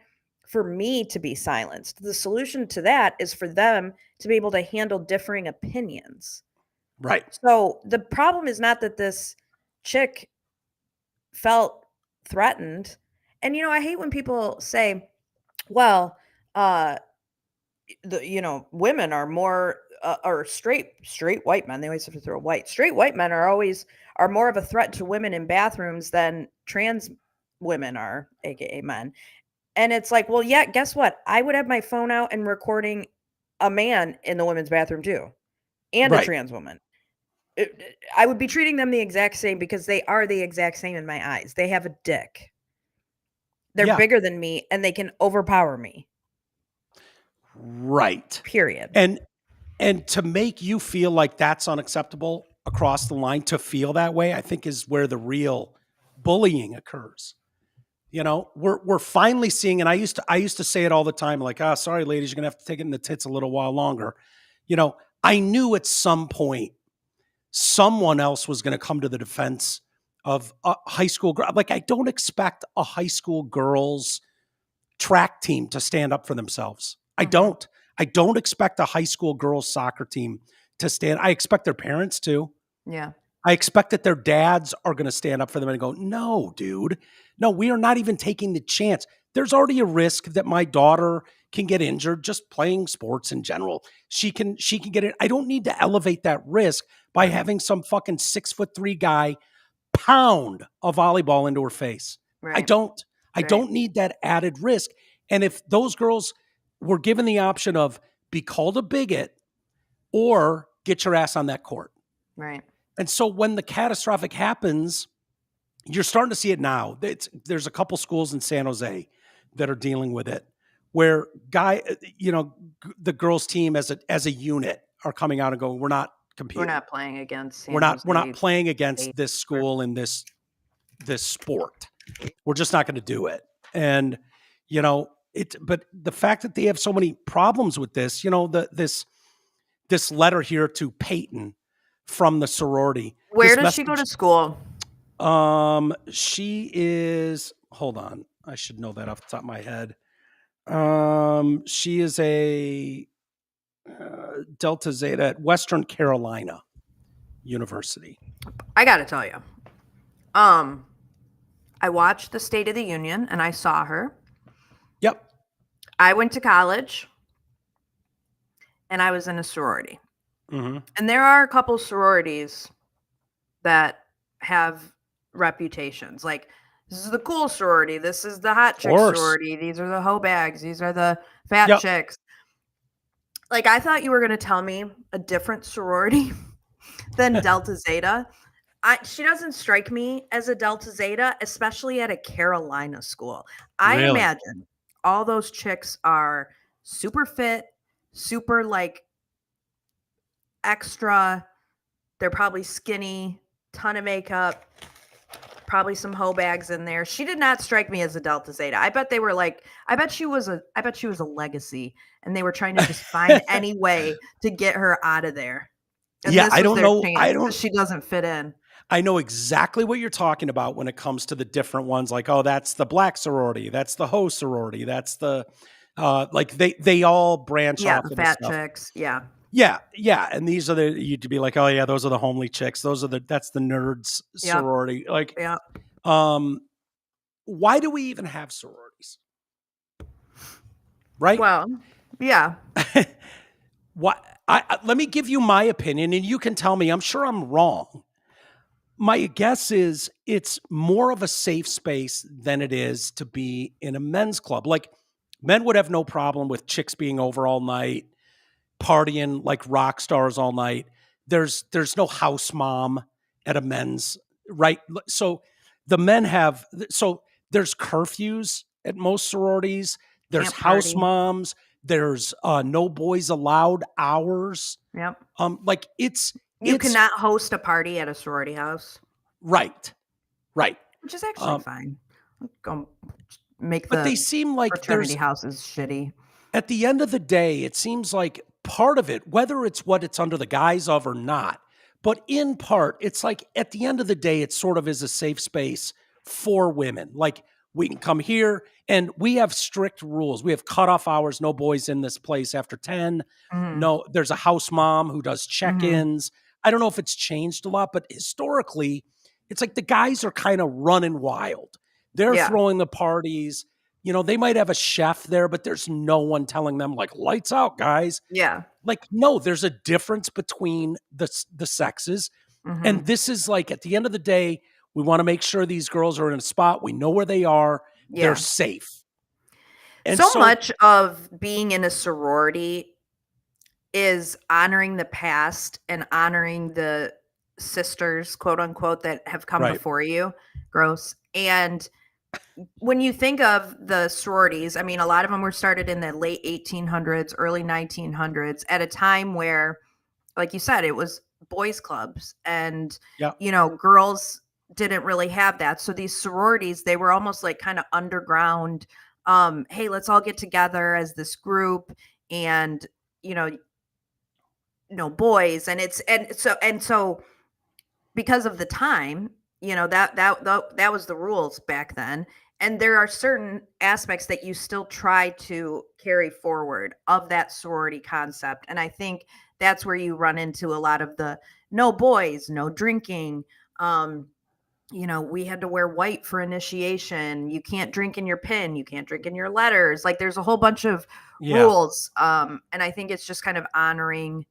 for me to be silenced. The solution to that is for them to be able to handle differing opinions. Right. So the problem is not that this chick felt threatened. And, I hate when people say, well, women are more or straight white men. They always have to throw white. Straight white men are more of a threat to women in bathrooms than trans women are, aka men. And it's like, well, yeah, guess what? I would have my phone out and recording a man in the women's bathroom too, and a trans woman. I would be treating them the exact same because they are the exact same in my eyes. They have a dick. They're bigger than me and they can overpower me. Right. Period. And to make you feel like that's unacceptable across the line, to feel that way, I think is where the real bullying occurs. You know, we're finally seeing, and I used to say it all the time, like, sorry, ladies, you're gonna have to take it in the tits a little while longer. You know, I knew at some point someone else was gonna come to the defense of a high school girl. Like, I don't expect a high school girls track team to stand up for themselves. I don't expect a high school girls soccer team to stand. I expect their parents to. Yeah. I expect that their dads are going to stand up for them and go, no, dude, no, we are not even taking the chance. There's already a risk that my daughter can get injured just playing sports in general. She can get it. I don't need to elevate that risk by having some fucking 6'3" guy pound a volleyball into her face. Right. I don't need that added risk. And if those girls were given the option of be called a bigot or get your ass on that court. Right. And so when the catastrophic happens, you're starting to see it now. There's a couple schools in San Jose that are dealing with it, where the girls' team as a unit are coming out and going, we're not competing. We're not playing against. We're not playing against this school in this sport. We're just not going to do it. And but the fact that they have so many problems with this, this letter here to Peyton from the sorority. Where does she go to school? She is, hold on, I should know that off the top of my head. She is a Delta Zeta at Western Carolina University. I got to tell you, I watched the State of the Union and I saw her. Yep. I went to college and I was in a sorority. Mm-hmm. And there are a couple sororities that have reputations. Like, this is the cool sorority. This is the hot chick sorority. These are the hoe bags. These are the fat chicks. Like, I thought you were going to tell me a different sorority than Delta Zeta. She doesn't strike me as a Delta Zeta, especially at a Carolina school. I imagine all those chicks are super fit, super like extra. They're probably skinny, ton of makeup, probably some hoe bags in there. She did not strike me as a Delta Zeta. I bet she was a legacy and they were trying to just find any way to get her out of there. And I don't know. She doesn't fit in. I know exactly what you're talking about when it comes to the different ones. Like, oh, that's the black sorority. That's the hoe sorority. That's the, like they all branch off. Yeah, the fat chicks. Yeah. Yeah. Yeah. And these are you'd be like, oh yeah, those are the homely chicks. That's the nerds sorority. Like, yeah. Why do we even have sororities? Right? Well, yeah. Let me give you my opinion and you can tell me, I'm sure I'm wrong. My guess is it's more of a safe space than it is to be in a men's club. Like, men would have no problem with chicks being over all night, partying like rock stars all night. There's no house mom at a men's, right? So the men there's curfews at most sororities. There's house moms. There's no boys allowed hours. Yep. Like you cannot host a party at a sorority house. Right. Which is actually fine. Go make but they seem like fraternity houses shitty. At the end of the day, it seems like part of it, whether it's what it's under the guise of or not, but in part, it's like at the end of the day, it sort of is a safe space for women. Like, we can come here and we have strict rules. We have cutoff hours. No boys in this place after 10. Mm-hmm. No, there's a house mom who does check-ins. Mm-hmm. I don't know if it's changed a lot, but historically, it's like the guys are kind of running wild. They're throwing the parties. they might have a chef there, but there's no one telling them like lights out, guys. Yeah. Like, no, there's a difference between the sexes. And this is like, at the end of the day, we want to make sure these girls are in a spot. We know where they are. Yeah. They're safe. And so much of being in a sorority is honoring the past and honoring the sisters, quote unquote, that have come before you. Gross. And when you think of the sororities, I mean, a lot of them were started in the late 1800s, early 1900s, at a time where, like you said, it was boys clubs and, girls didn't really have that. So these sororities, they were almost like kind of underground. Hey, let's all get together as this group and, boys. And so because of the time, that was the rules back then. And there are certain aspects that you still try to carry forward of that sorority concept. And I think that's where you run into a lot of the no boys, no drinking. We had to wear white for initiation. You can't drink in your pin. You can't drink in your letters. Like there's a whole bunch of rules. And I think it's just kind of honoring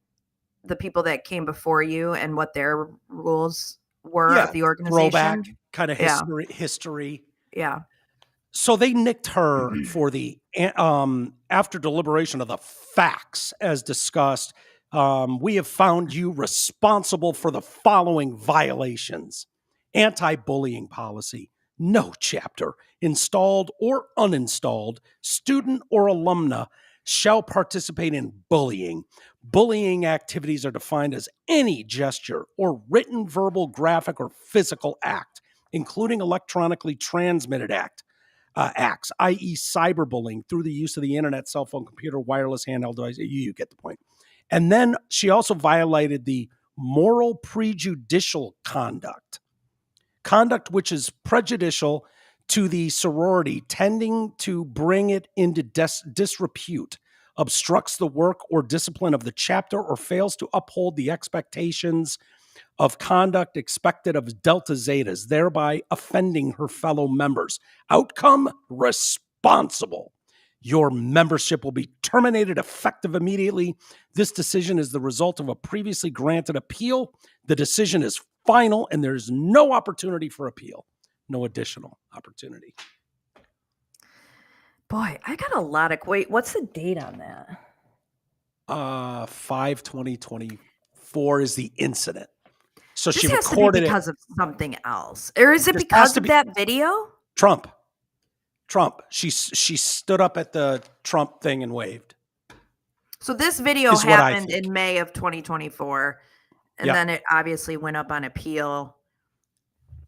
the people that came before you and what their rules were of the organization. Throwback kind of history. Yeah. So they nicked her for the, after deliberation of the facts as discussed, we have found you responsible for the following violations: anti-bullying policy, no chapter, installed or uninstalled, student or alumna shall participate in bullying. Bullying activities are defined as any gesture or written, verbal, graphic, or physical act, including electronically transmitted acts, i.e. cyberbullying through the use of the internet, cell phone, computer, wireless, handheld device. You get the point. And then she also violated the moral prejudicial conduct which is prejudicial to the sorority, tending to bring it into disrepute, obstructs the work or discipline of the chapter, or fails to uphold the expectations of conduct expected of Delta Zetas, thereby offending her fellow members. Outcome: responsible. Your membership will be terminated effective immediately. This decision is the result of a previously granted appeal. The decision is final, and there's no opportunity for appeal. No additional opportunity. Boy, I got a lot of... Wait, what's the date on that? 5/20/24 is the incident. So this she has recorded to be because of something else. Or is it because of that video? Trump. She stood up at the Trump thing and waved. So this video happened in May of 2024. And then it obviously went up on appeal.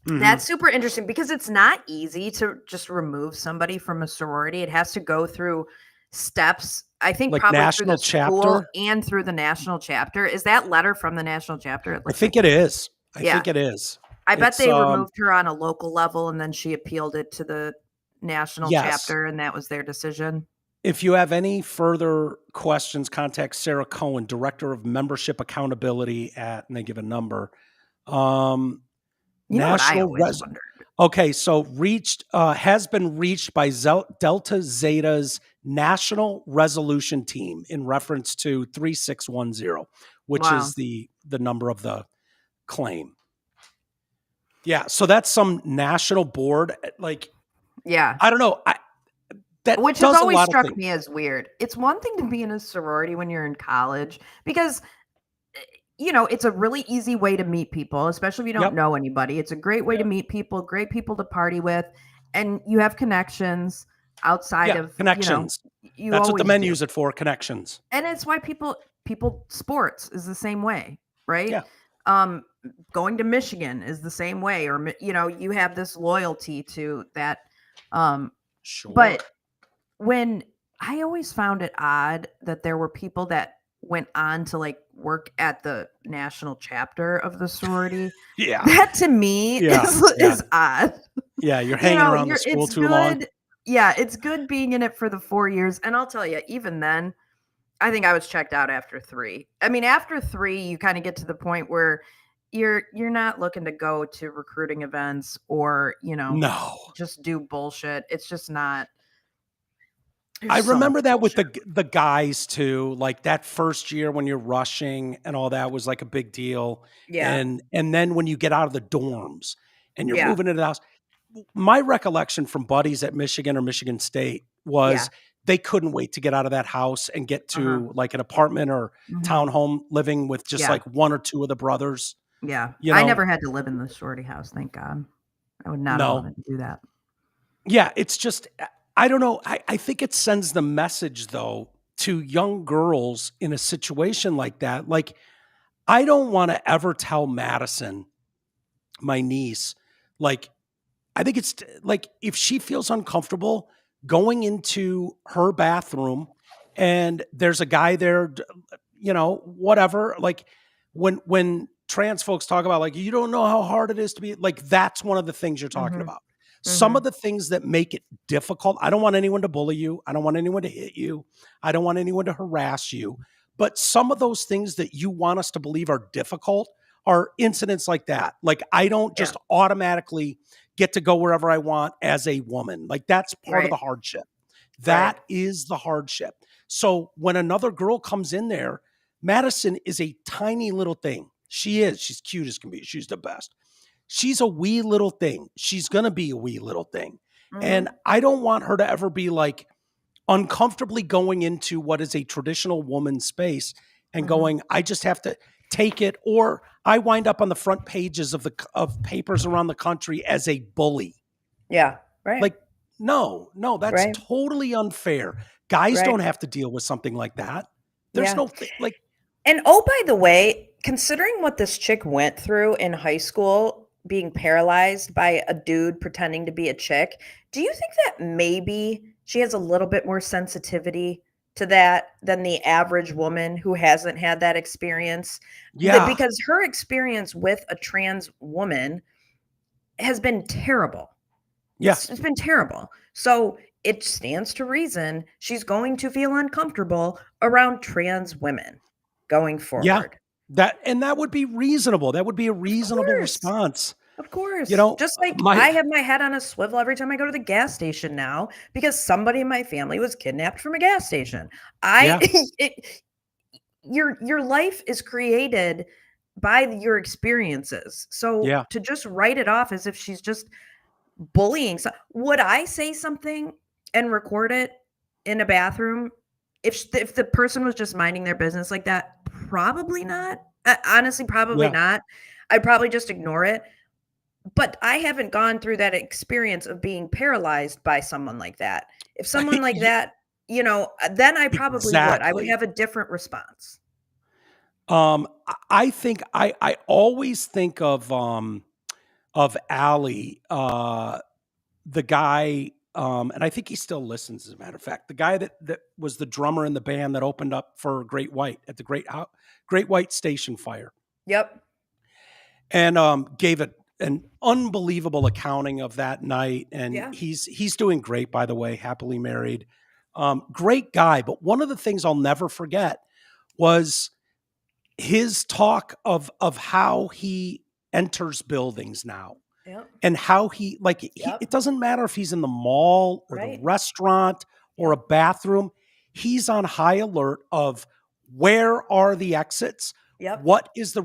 That's super interesting because it's not easy to just remove somebody from a sorority. It has to go through steps. I think like probably national through the school chapter and through the national chapter. Is that letter from the national chapter? I think it is. I think it is. I bet they removed her on a local level and then she appealed it to the national chapter and that was their decision. If you have any further questions, contact Sarah Cohen, Director of Membership Accountability at, and they give a number. Okay, so has been reached by Delta Zeta's National Resolution Team in reference to 3610, which is the number of the claim. Yeah, so that's some national board. I don't know. Which has always struck me as weird. It's one thing to be in a sorority when you're in college because, it's a really easy way to meet people, especially if you don't know anybody. It's a great way to meet people, great people to party with, and you have connections outside of connections. That's what the menu is for, connections. And it's why people sports is the same way, right? Yeah. Going to Michigan is the same way, or you have this loyalty to that. Sure. But when I always found it odd that there were people that went on to work at the national chapter of the sorority. Yeah. That to me is odd. Yeah. You're hanging around the school too long. Yeah. It's good being in it for the 4 years. And I'll tell you, even then, I think I was checked out after 3. I mean, after 3, you kind of get to the point where you're not looking to go to recruiting events or, no, just do bullshit. It's just not I so remember much that with bullshit. the guys too. Like that first year when you're rushing and all that was like a big deal. Yeah. And then when you get out of the dorms and you're Yeah. moving into the house, my recollection from buddies at Michigan or Michigan State Yeah. was they couldn't wait to get out of that house and get to like an apartment or Mhm. townhome living with just Yeah. like one or two of the brothers. Yeah. You I know, never had to live in the sorority house, thank God. I would not have no. wanted to do that. Yeah, it's just, I don't know. I think it sends the message though to young girls in a situation like that. Like, I don't want to ever tell Madison, my niece, like, I think it's like if she feels uncomfortable going into her bathroom and there's a guy there, you know, whatever. Like when trans folks talk about like you don't know how hard it is to be like that's one of the things you're talking Mhm. about. Some of the things that make it difficult. I don't want anyone to bully you. I don't want anyone to hit you. I don't want anyone to harass you. But some of those things that you want us to believe are difficult are incidents like that. Like I don't Yeah. just automatically get to go wherever I want as a woman. Like that's part of Right. the hardship. Right. That is the hardship. So when another girl comes in there, Madison is a tiny little thing. She is. She's cute as can be. She's the best. She's a wee little thing. She's going to be a wee little thing. And I don't want her to ever be like uncomfortably going into what is a traditional woman space and going, I just have to take it, or I wind up on the front pages of papers around the country as a bully. Yeah. Right. Like, no, that's Right. totally unfair. Guys Right. don't have to deal with something like that. There's Yeah. no like, And oh, by the way, considering what this chick went through in high school, being paralyzed by a dude pretending to be a chick, do you think that maybe she has a little bit more sensitivity to that than the average woman who hasn't had that experience? yeah, Because her experience with a trans woman has been terrible. yeah, It's been terrible. So it stands to reason she's going to feel uncomfortable around trans women going forward. that would be reasonable. That would be a reasonable course. response. Of course. You know, Just like my- I have my head on a swivel every time I go to the gas station now because somebody in my family was kidnapped from a gas station. Your life is created by your experiences. So Yeah. to just write it off as if she's just bullying, would I say something and record it in a bathroom if the person was just minding their business like that? Probably not. Honestly, probably Yeah. not. I'd probably just ignore it. But I haven't gone through that experience of being paralyzed by someone like that. If someone like that, then I probably would. I would Exactly. have a different response. I think I always think of Allie, the guy, and I think he still listens. As a matter of fact, the guy that was the drummer in the band that opened up for Great White at the Great White Station fire, Yep. and gave an unbelievable accounting of that night. And Yeah. he's doing great, by the way, happily married. Great guy. But one of the things I'll never forget was his talk of how he enters buildings now. Yep. And how it doesn't matter if he's in the mall or Right. the restaurant or a bathroom. He's on high alert of where are the exits? Yep. What is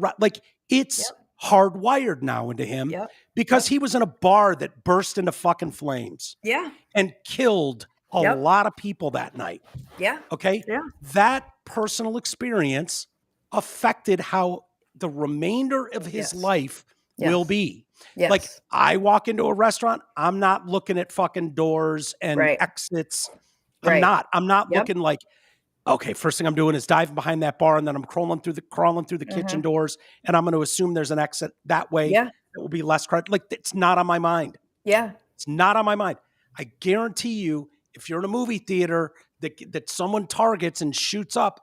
it's hardwired now into him Yep. because he was in a bar that burst into fucking flames Yeah. and killed a Yep. lot of people that night. Yeah. Okay. Yeah. That personal experience affected how the remainder of his Yes. life Yes. will be. Yes. Like I walk into a restaurant, I'm not looking at fucking doors and Right. exits. Right. I'm not Yep. looking like, okay, first thing I'm doing is diving behind that bar and then I'm crawling through the kitchen doors and I'm going to assume there's an exit that way. Yeah. It will be less crowded. Like it's not on my mind. Yeah. It's not on my mind. I guarantee you, if you're in a movie theater that someone targets and shoots up,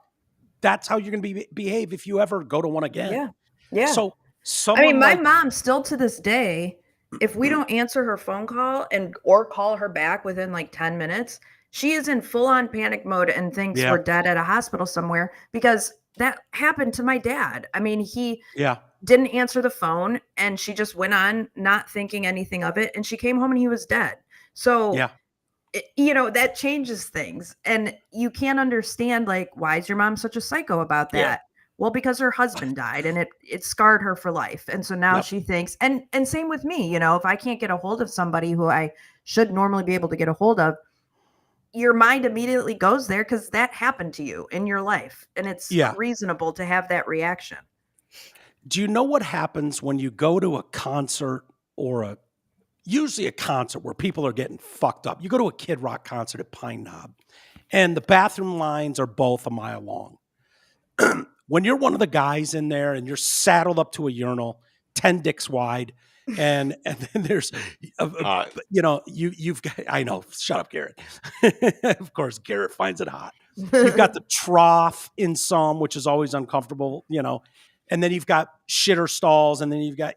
that's how you're going to behave if you ever go to one again. Yeah. Yeah. So someone I mean, my like, mom still to this day, if we don't answer her phone call or call her back within like 10 minutes, she is in full on panic mode and thinks Yeah. we're dead at a hospital somewhere because that happened to my dad. I mean, he yeah, didn't answer the phone and she just went on not thinking anything of it. And she came home and he was dead. So yeah, that changes things. And you can't understand, like, why is your mom such a psycho about that? Yeah. Well, because her husband died and it scarred her for life. And so now Yep. she thinks, and same with me, if I can't get a hold of somebody who I should normally be able to get a hold of, your mind immediately goes there because that happened to you in your life. And it's reasonable to have that reaction. Do you know what happens when you go to a concert or usually a concert where people are getting fucked up? You go to a Kid Rock concert at Pine Knob and the bathroom lines are both a mile long. When you're one of the guys in there and you're saddled up to a urinal, 10 dicks wide, and then there's, you've got, I know, shut up, Garrett. Of course, Garrett finds it hot. You've got the trough in some, which is always uncomfortable, and then you've got shitter stalls, and then you've got,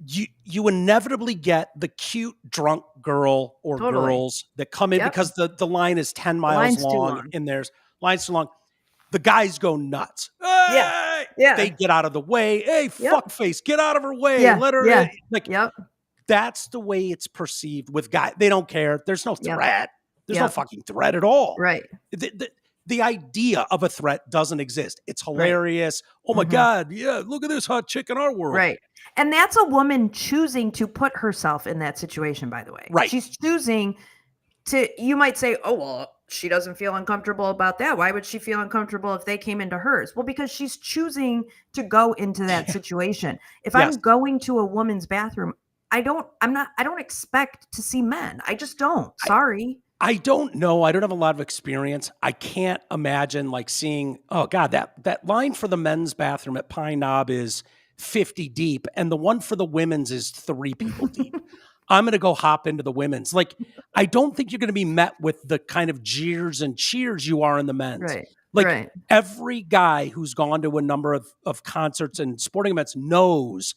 you inevitably get the cute drunk girl or girls that come in because the line is 10 miles long and there's lines too long. The guys go nuts. Hey! Yeah. They get out of the way. Hey, fuckface, get out of her way. Let her in. That's the way it's perceived with guys. They don't care. There's no threat. There's no fucking threat at all. Right. The idea of a threat doesn't exist. It's hilarious. Right. Oh my God. Yeah. Look at this hot chick in our world. Right. And that's a woman choosing to put herself in that situation, by the way. Right. She's choosing to, you might say, oh, well, she doesn't feel uncomfortable about that. Why would she feel uncomfortable if they came into hers? Well, because she's choosing to go into that situation. If I'm going to a woman's bathroom, I don't expect to see men. I just don't. Sorry. I don't know. I don't have a lot of experience. I can't imagine like seeing, oh God, that line for the men's bathroom at Pine Knob is 50 deep and the one for the women's is 3 people deep. I'm going to go hop into the women's. Like, I don't think you're going to be met with the kind of jeers and cheers you are in the men's. Right. Like every guy who's gone to a number of concerts and sporting events knows,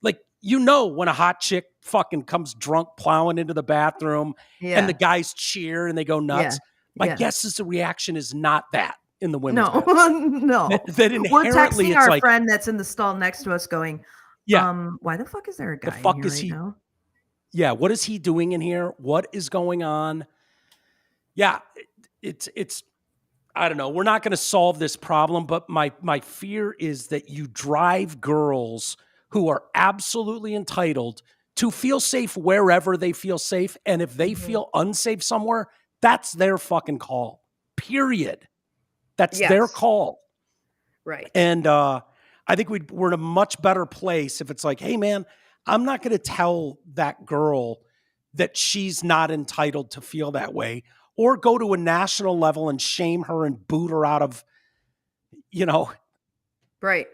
like, when a hot chick fucking comes drunk plowing into the bathroom and the guys cheer and they go nuts. My guess is the reaction is not that in the women's bathroom. No. That inherently we're texting it's our like, friend that's in the stall next to us going, why the fuck is there a guy in here right now? Yeah, what is he doing in here? What is going on? Yeah, it's I don't know. We're not going to solve this problem, but my fear is that you drive girls who are absolutely entitled to feel safe wherever they feel safe. And if they feel unsafe somewhere, that's their fucking call. Period. That's their call. Right. And I think we're in a much better place if it's like, hey, man, I'm not going to tell that girl that she's not entitled to feel that way or go to a national level and shame her and boot her out of, right.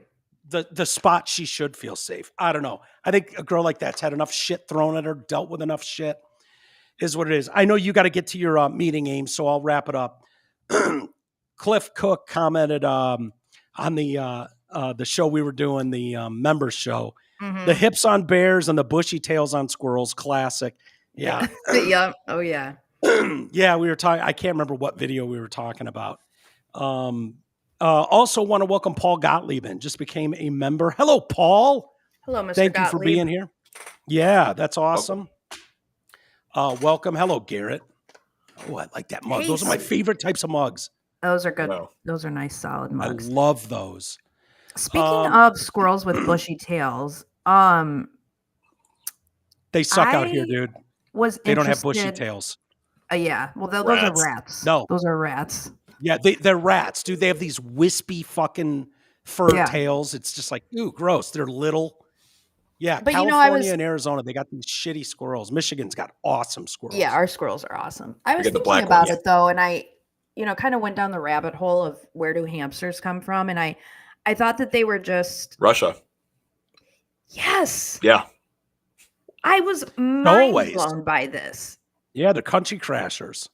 The spot she should feel safe. I don't know. I think a girl like that's had enough shit thrown at her, dealt with enough shit is what it is. I know you got to get to your meeting, Ames, so I'll wrap it up. Cliff Cook commented on the show we were doing, the members show. Mm-hmm. The hips on bears and the bushy tails on squirrels. Classic. Yeah. Yeah. Oh, yeah. Yeah, we were talking. I can't remember what video we were talking about. Also want to welcome Paul Gottlieb in. Just became a member. Hello, Paul. Hello, Mr. Thank Gottlieb. you for being here. Yeah, that's awesome. Welcome. Hello, Garrett. Oh, I like that mug. Those are my favorite types of mugs. Those are good. Wow. Those are nice, solid mugs. I love those. Speaking of squirrels with bushy tails, they suck out here, dude. They don't have bushy tails. Yeah. Well, those are rats. No. Those are rats. Yeah, they're rats, dude. They have these wispy fucking fur tails. It's just like, ooh, gross. They're little. Yeah, but California and Arizona, they got these shitty squirrels. Michigan's got awesome squirrels. Yeah, our squirrels are awesome. I was thinking about it, though, and I, kind of went down the rabbit hole of where do hamsters come from, and I thought that they were just... Russia. Yes. Yeah. I was mind blown by this. Yeah, they're country crashers.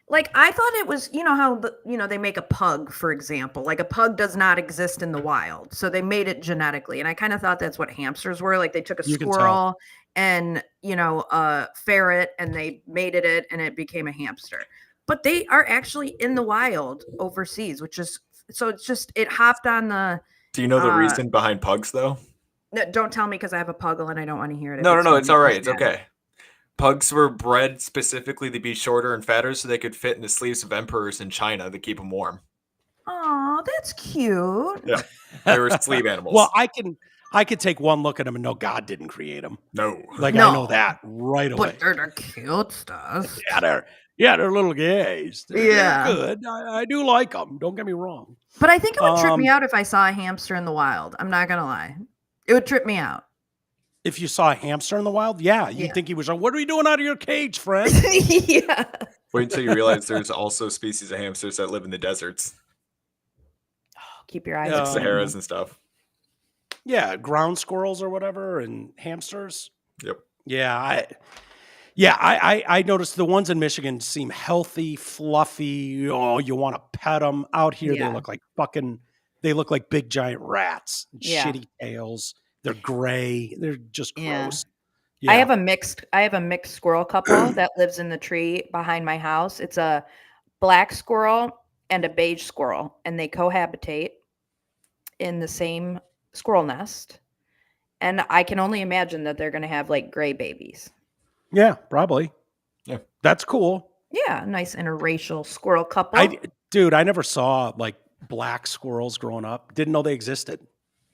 Like, I thought it was, how, they make a pug, for example. Like, a pug does not exist in the wild. So they made it genetically. And I kind of thought that's what hamsters were. Like, they took a squirrel and, a ferret, and they mated it, and it became a hamster. But they are actually in the wild overseas, which is, so it's just, it hopped on the... Do you know the reason behind pugs, though? No, don't tell me because I have a puggle and I don't want to hear it. No, it's all right. It's okay. Pugs were bred specifically to be shorter and fatter so they could fit in the sleeves of emperors in China to keep them warm. Oh, that's cute. Yeah. They were sleeve animals. Well, I could take one look at them and know God didn't create them. No. Like No. I know that right away. But they're the cute stuff. They're little gays. Yeah. They're good. I do like them. Don't get me wrong. But I think it would trip me out if I saw a hamster in the wild. I'm not gonna lie. It would trip me out. If you saw a hamster in the wild, you'd think he was like, "What are you doing out of your cage, friend?" Yeah. Wait until you realize there's also species of hamsters that live in the deserts. Keep your eyes Like open. Saharas and stuff. Yeah, ground squirrels or whatever, and hamsters. Yep. I noticed the ones in Michigan seem healthy, fluffy. Oh, you want to pet them. Out here, Yeah. they look like big giant rats. Yeah. Shitty tails. They're gray. They're just gross. Yeah. I have a mixed squirrel couple that lives in the tree behind my house. It's a black squirrel and a beige squirrel, and they cohabitate in the same squirrel nest. And I can only imagine that they're going to have like gray babies. Yeah, probably. Yeah. That's cool. Yeah, nice interracial squirrel couple. I never saw like black squirrels growing up. Didn't know they existed.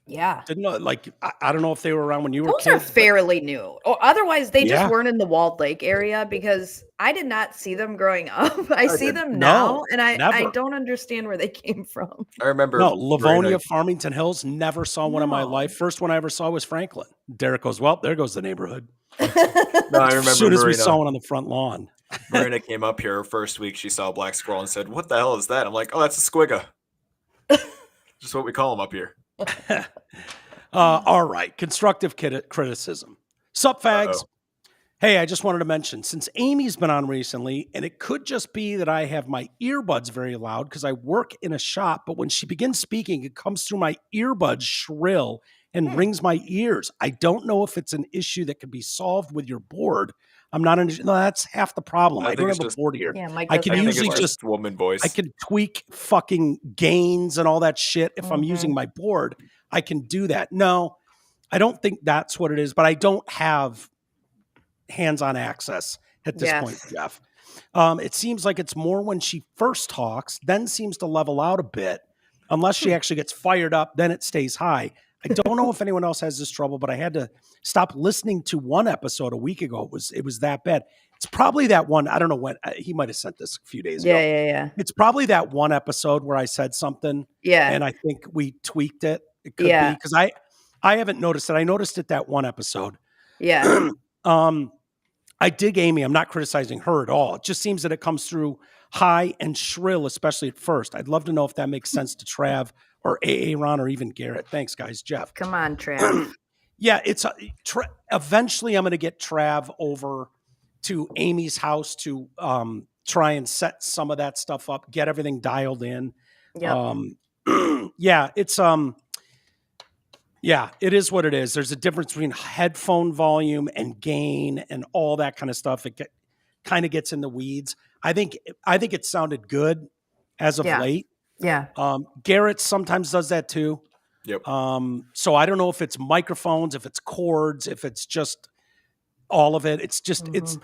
Yeah. Didn't know, like, I don't know if they were around when you were Those are kids. fairly new. Or otherwise, they Yeah. just weren't in the Walled Lake area because I did not see them growing up. I see them now, and I never. don't understand where they came from. I remember. No, Livonia, Farmington Hills, never saw one in my No. life. First one I ever saw was Franklin. Derek goes, well, there goes the neighborhood. No, I remember As soon as we Marina. saw one on the front lawn. Marina came up here first week. She saw a black squirrel and said, "What the hell is that?" I'm like, "Oh, that's a squigga." Just what we call them up here. All right. Constructive criticism. Sup, fags? Uh-oh. Hey, I just wanted to mention, since Amy's been on recently, and it could just be that I have my earbuds very loud because I work in a shop, but when she begins speaking, it comes through my earbuds shrill and rings my ears. I don't know if it's an issue that can be solved with your board. I'm not no, that's half the problem. I don't have a board here. Yeah, Mike I does can have a usually board. just woman voice. I can tweak fucking gains and all that shit. If I'm using my board, I can do that. No, I don't think that's what it is, but I don't have hands-on access at this point, Jeff. It seems like it's more when she first talks, then seems to level out a bit. Unless she actually gets fired up, then it stays high. I don't know if anyone else has this trouble, but I had to stop listening to one episode a week ago. It was that bad. It's probably that one. I don't know when he might have sent this a few days ago. Yeah. It's probably that one episode where I said something. Yeah. And I think we tweaked it. It could be because I haven't noticed it. I noticed it that one episode. Yeah. I dig Amy. I'm not criticizing her at all. It just seems that it comes through high and shrill, especially at first. I'd love to know if that makes sense to Trav or Ron or even Garrett. Thanks, guys. Jeff. Come on, Trav. Yeah, it's eventually I'm going to get Trav over to Amy's house to try and set some of that stuff up, get everything dialed in. Yep. It is what it is. There's a difference between headphone volume and gain and all that kind of stuff. It kind of gets in the weeds. I think it sounded good as of late. Yeah. Garrett sometimes does that too. Yep. So I don't know if it's microphones, if it's cords, if it's just all of it. It's just it's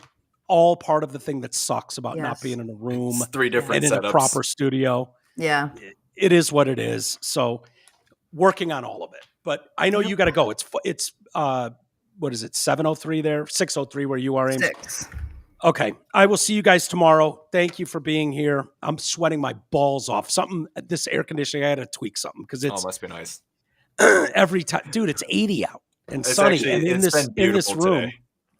all part of the thing that sucks about not being in a room. It's 3 different and in setups. a proper studio. Yeah. It is what it is. So working on all of it. But I know you got to go. It's what is it? 7:03 there, 6:03 where you are, Amy. 6. Okay. I will see you guys tomorrow. Thank you for being here. I'm sweating my balls off. This air conditioning, I had to tweak something because it's must be nice. every time, dude, it's 80 out and It's sunny. actually- And in it's this been beautiful room. today.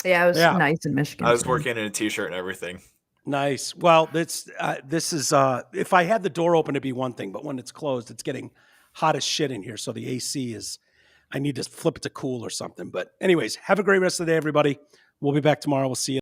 Yeah, it was nice in Michigan. I was working in a t-shirt and everything. Nice. Well, this is if I had the door open, it'd be one thing, but when it's closed, it's getting hot as shit in here. So the AC I need to flip it to cool or something. But anyways, have a great rest of the day, everybody. We'll be back tomorrow. We'll see you.